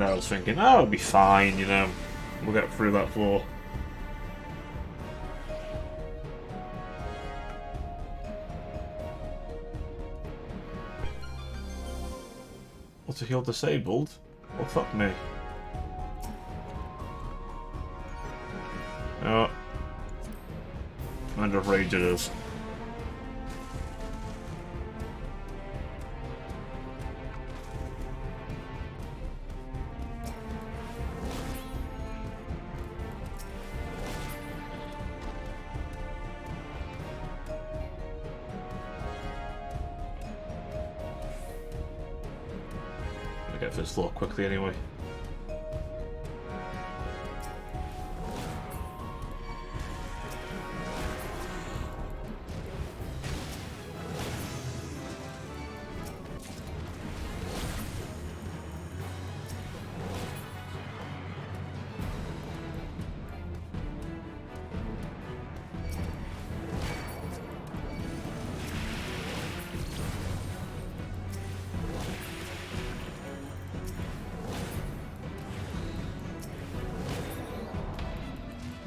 Speaker 1: I was thinking, oh, it'll be fine, you know, we'll get through that floor. Auto heal disabled? Oh, fuck me. Oh. Kind of rage it is. Get through this floor quickly anyway.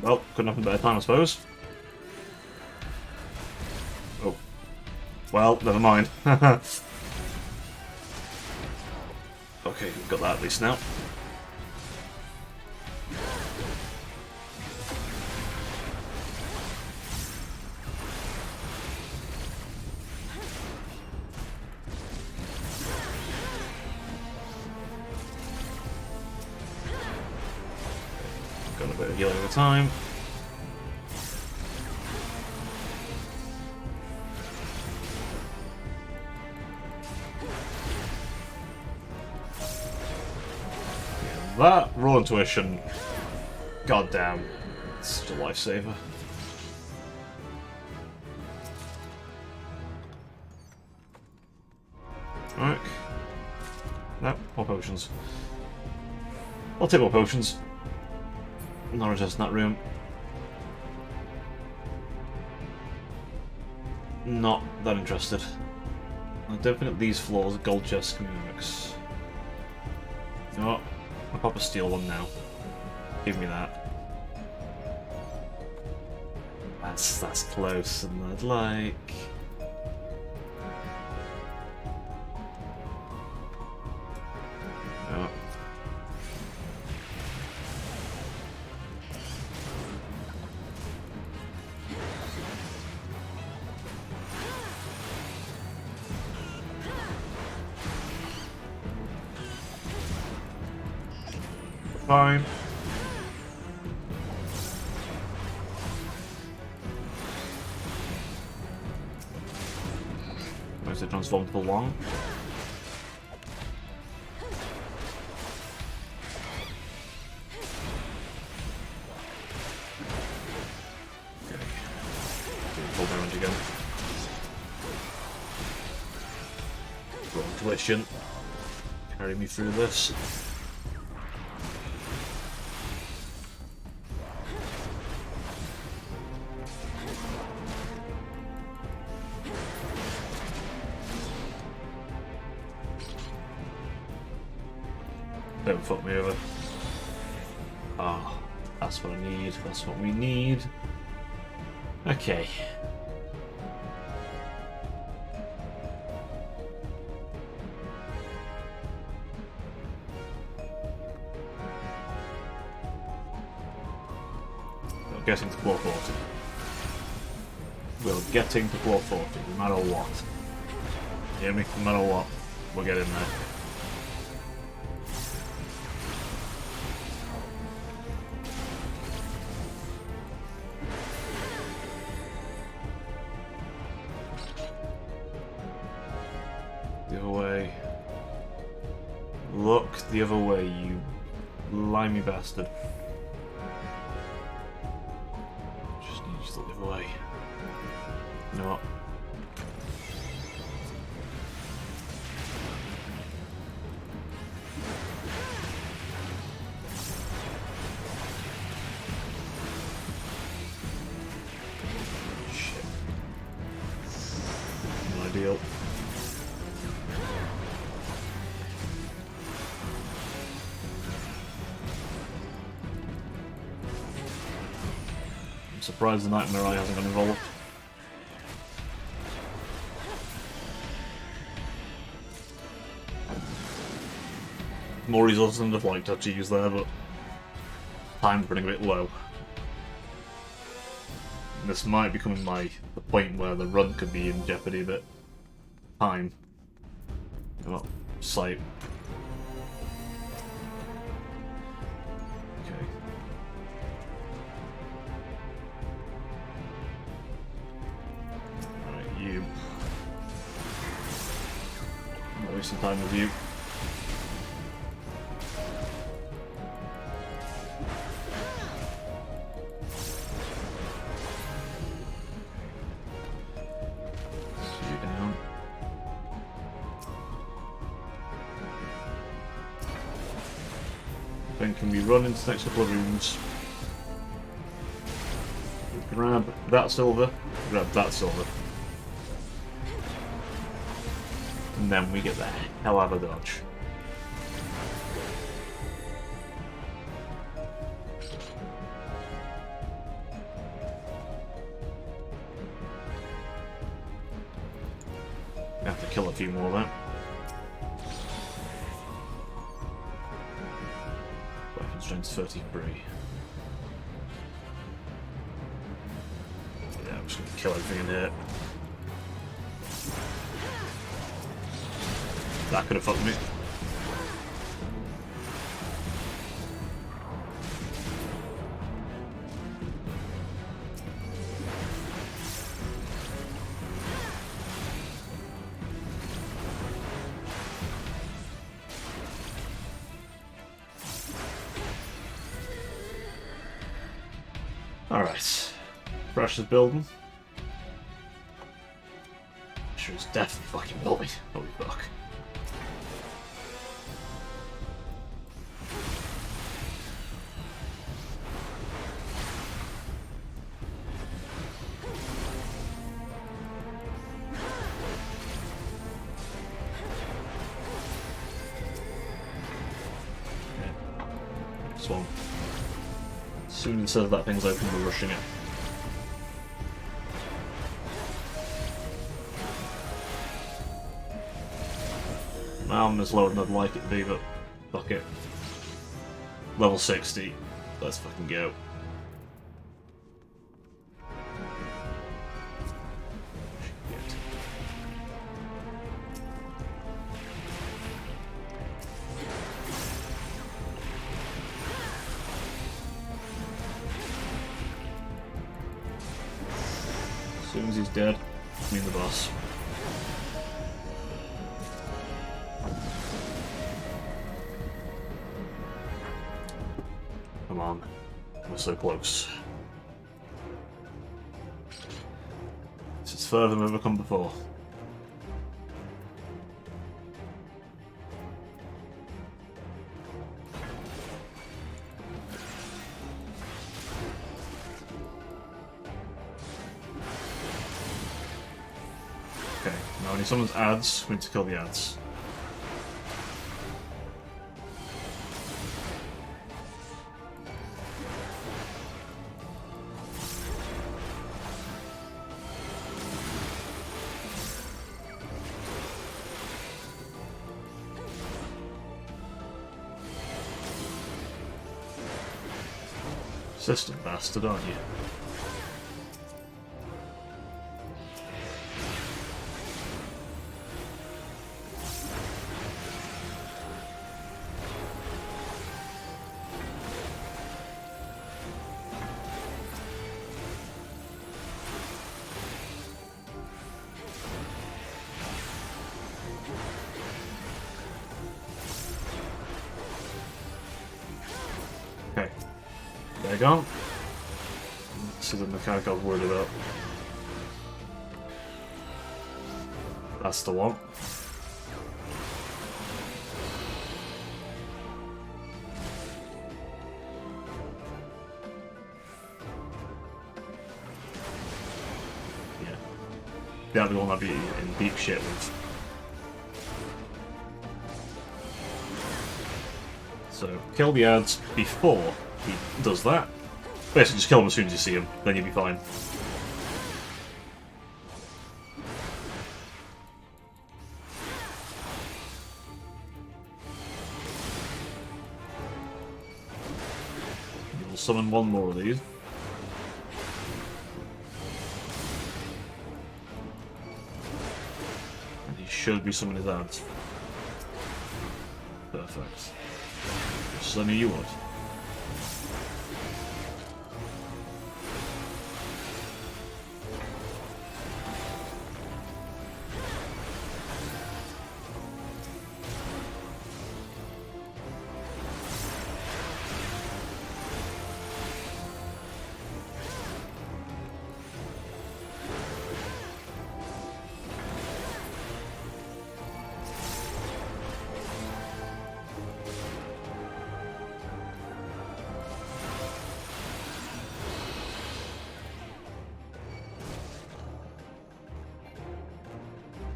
Speaker 1: Well, couldn't happen better time, I suppose. Oh. Well, never mind. Okay, we've got that at least now. Got a bit of healing at a time. Yeah, that raw intuition, goddamn, it's such a lifesaver. Alright. No, more potions. I'll take more potions. Not interested in that room. Not that interested. I don't think that these floors gold chests can mix. You know what? I'll pop a steel one now. Give me that. That's closer than I'd like. Oh. Fine. Where's it transformed for long? Okay. Full damage again. Wrong collision. Carry me through this. Don't fuck me over. Ah, oh, that's what I need. That's what we need. Okay. We're getting to floor 40. We're getting to floor 40, no matter what. You hear me? No matter what, we're getting there. The other way. Look the other way, you limey bastard. Just need you to look the other way. You know what? Shit. Not ideal. I'm surprised the Nightmare Eye hasn't got involved. More resources than I'd like to use there, but time's running a bit low. And this might be becoming the point where the run could be in jeopardy a bit. Time. Well, sight. Okay. Alright, you. I'm not wasting time with you. Then can we run into the next couple of rooms? Grab that silver, grab that silver. And then we get the hell out of dodge. I have to kill a few more then. Strength 33. Yeah, I'm just gonna kill everything in here. That could have fucked me. Alright. Pressure's building. Sure it's definitely fucking building. Holy fuck. Okay. Next one. As soon as it says that thing's open, we're rushing it. Now I'm as lower than I'd like it to be, but fuck it. Level 60. Let's fucking go. as he's dead, I mean the boss. Come on. We're so close. This is further than we've ever come before. Okay, now when he summons ads, we need to kill the ads. Persistent bastard, aren't you? Okay. They're gone. This is the mechanic I was worried about. That's the one. Yeah. The other one I'd be in deep shit with. So, kill the ads before he does that. Basically, just kill him as soon as you see him, then you'll be fine. You'll summon one more of these. And he should be summoning his ads. Perfect. Just let me you would.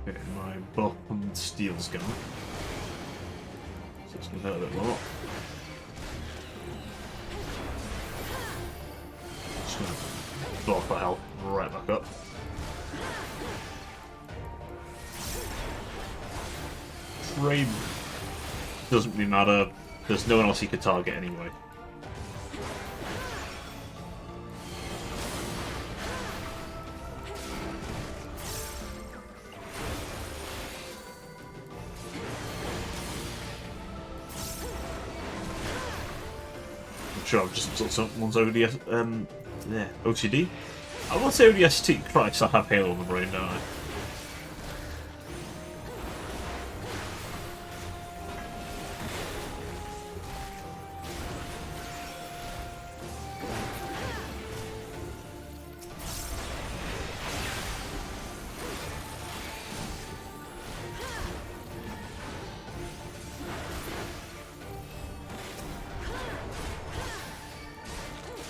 Speaker 1: Okay, my buff and steel's gone. So it's going to hurt a bit more. Just going to block that health right back up. Trade doesn't really matter. There's no one else he could target anyway. Sure, I've just sort someone's ODS, OCD? I want to say ODST, Christ, I have Halo on the brain, don't I?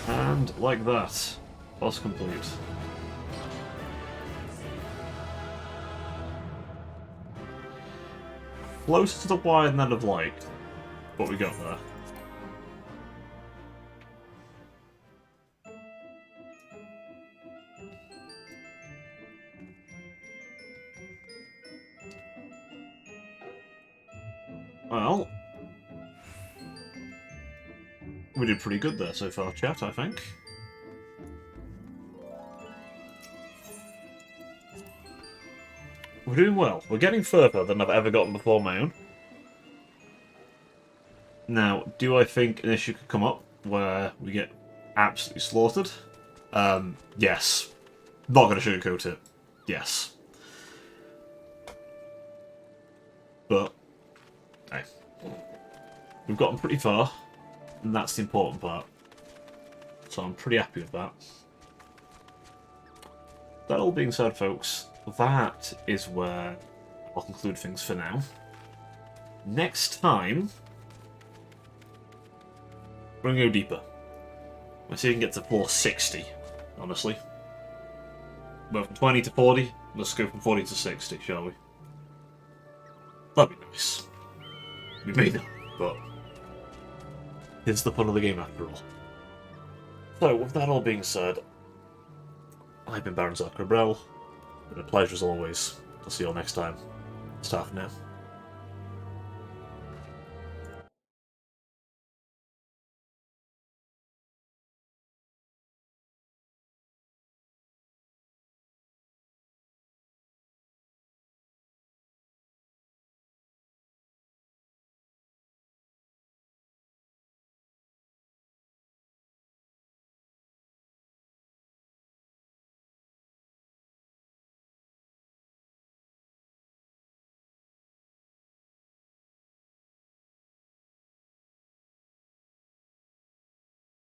Speaker 1: And like that, boss complete. Close to the wire than I'd have liked, but we got there. Well, we did pretty good there so far, chat, I think. We're doing well. We're getting further than I've ever gotten before my own. Now, do I think an issue could come up where we get absolutely slaughtered? Yes. Not going to sugarcoat it. Yes. But, hey. We've gotten pretty far, and that's the important part. So I'm pretty happy with that. That all being said, folks, that is where I'll conclude things for now. Next time, we're going to go deeper. Let's see if we can get to 460, honestly. Well, from 20 to 40, let's go from 40 to 60, shall we? That'd be nice. We may not, but it's the fun of the game after all. So, with that all being said, I've been Baron Zacharybrel. It's been a pleasure as always. I'll see you all next time. It's time for now.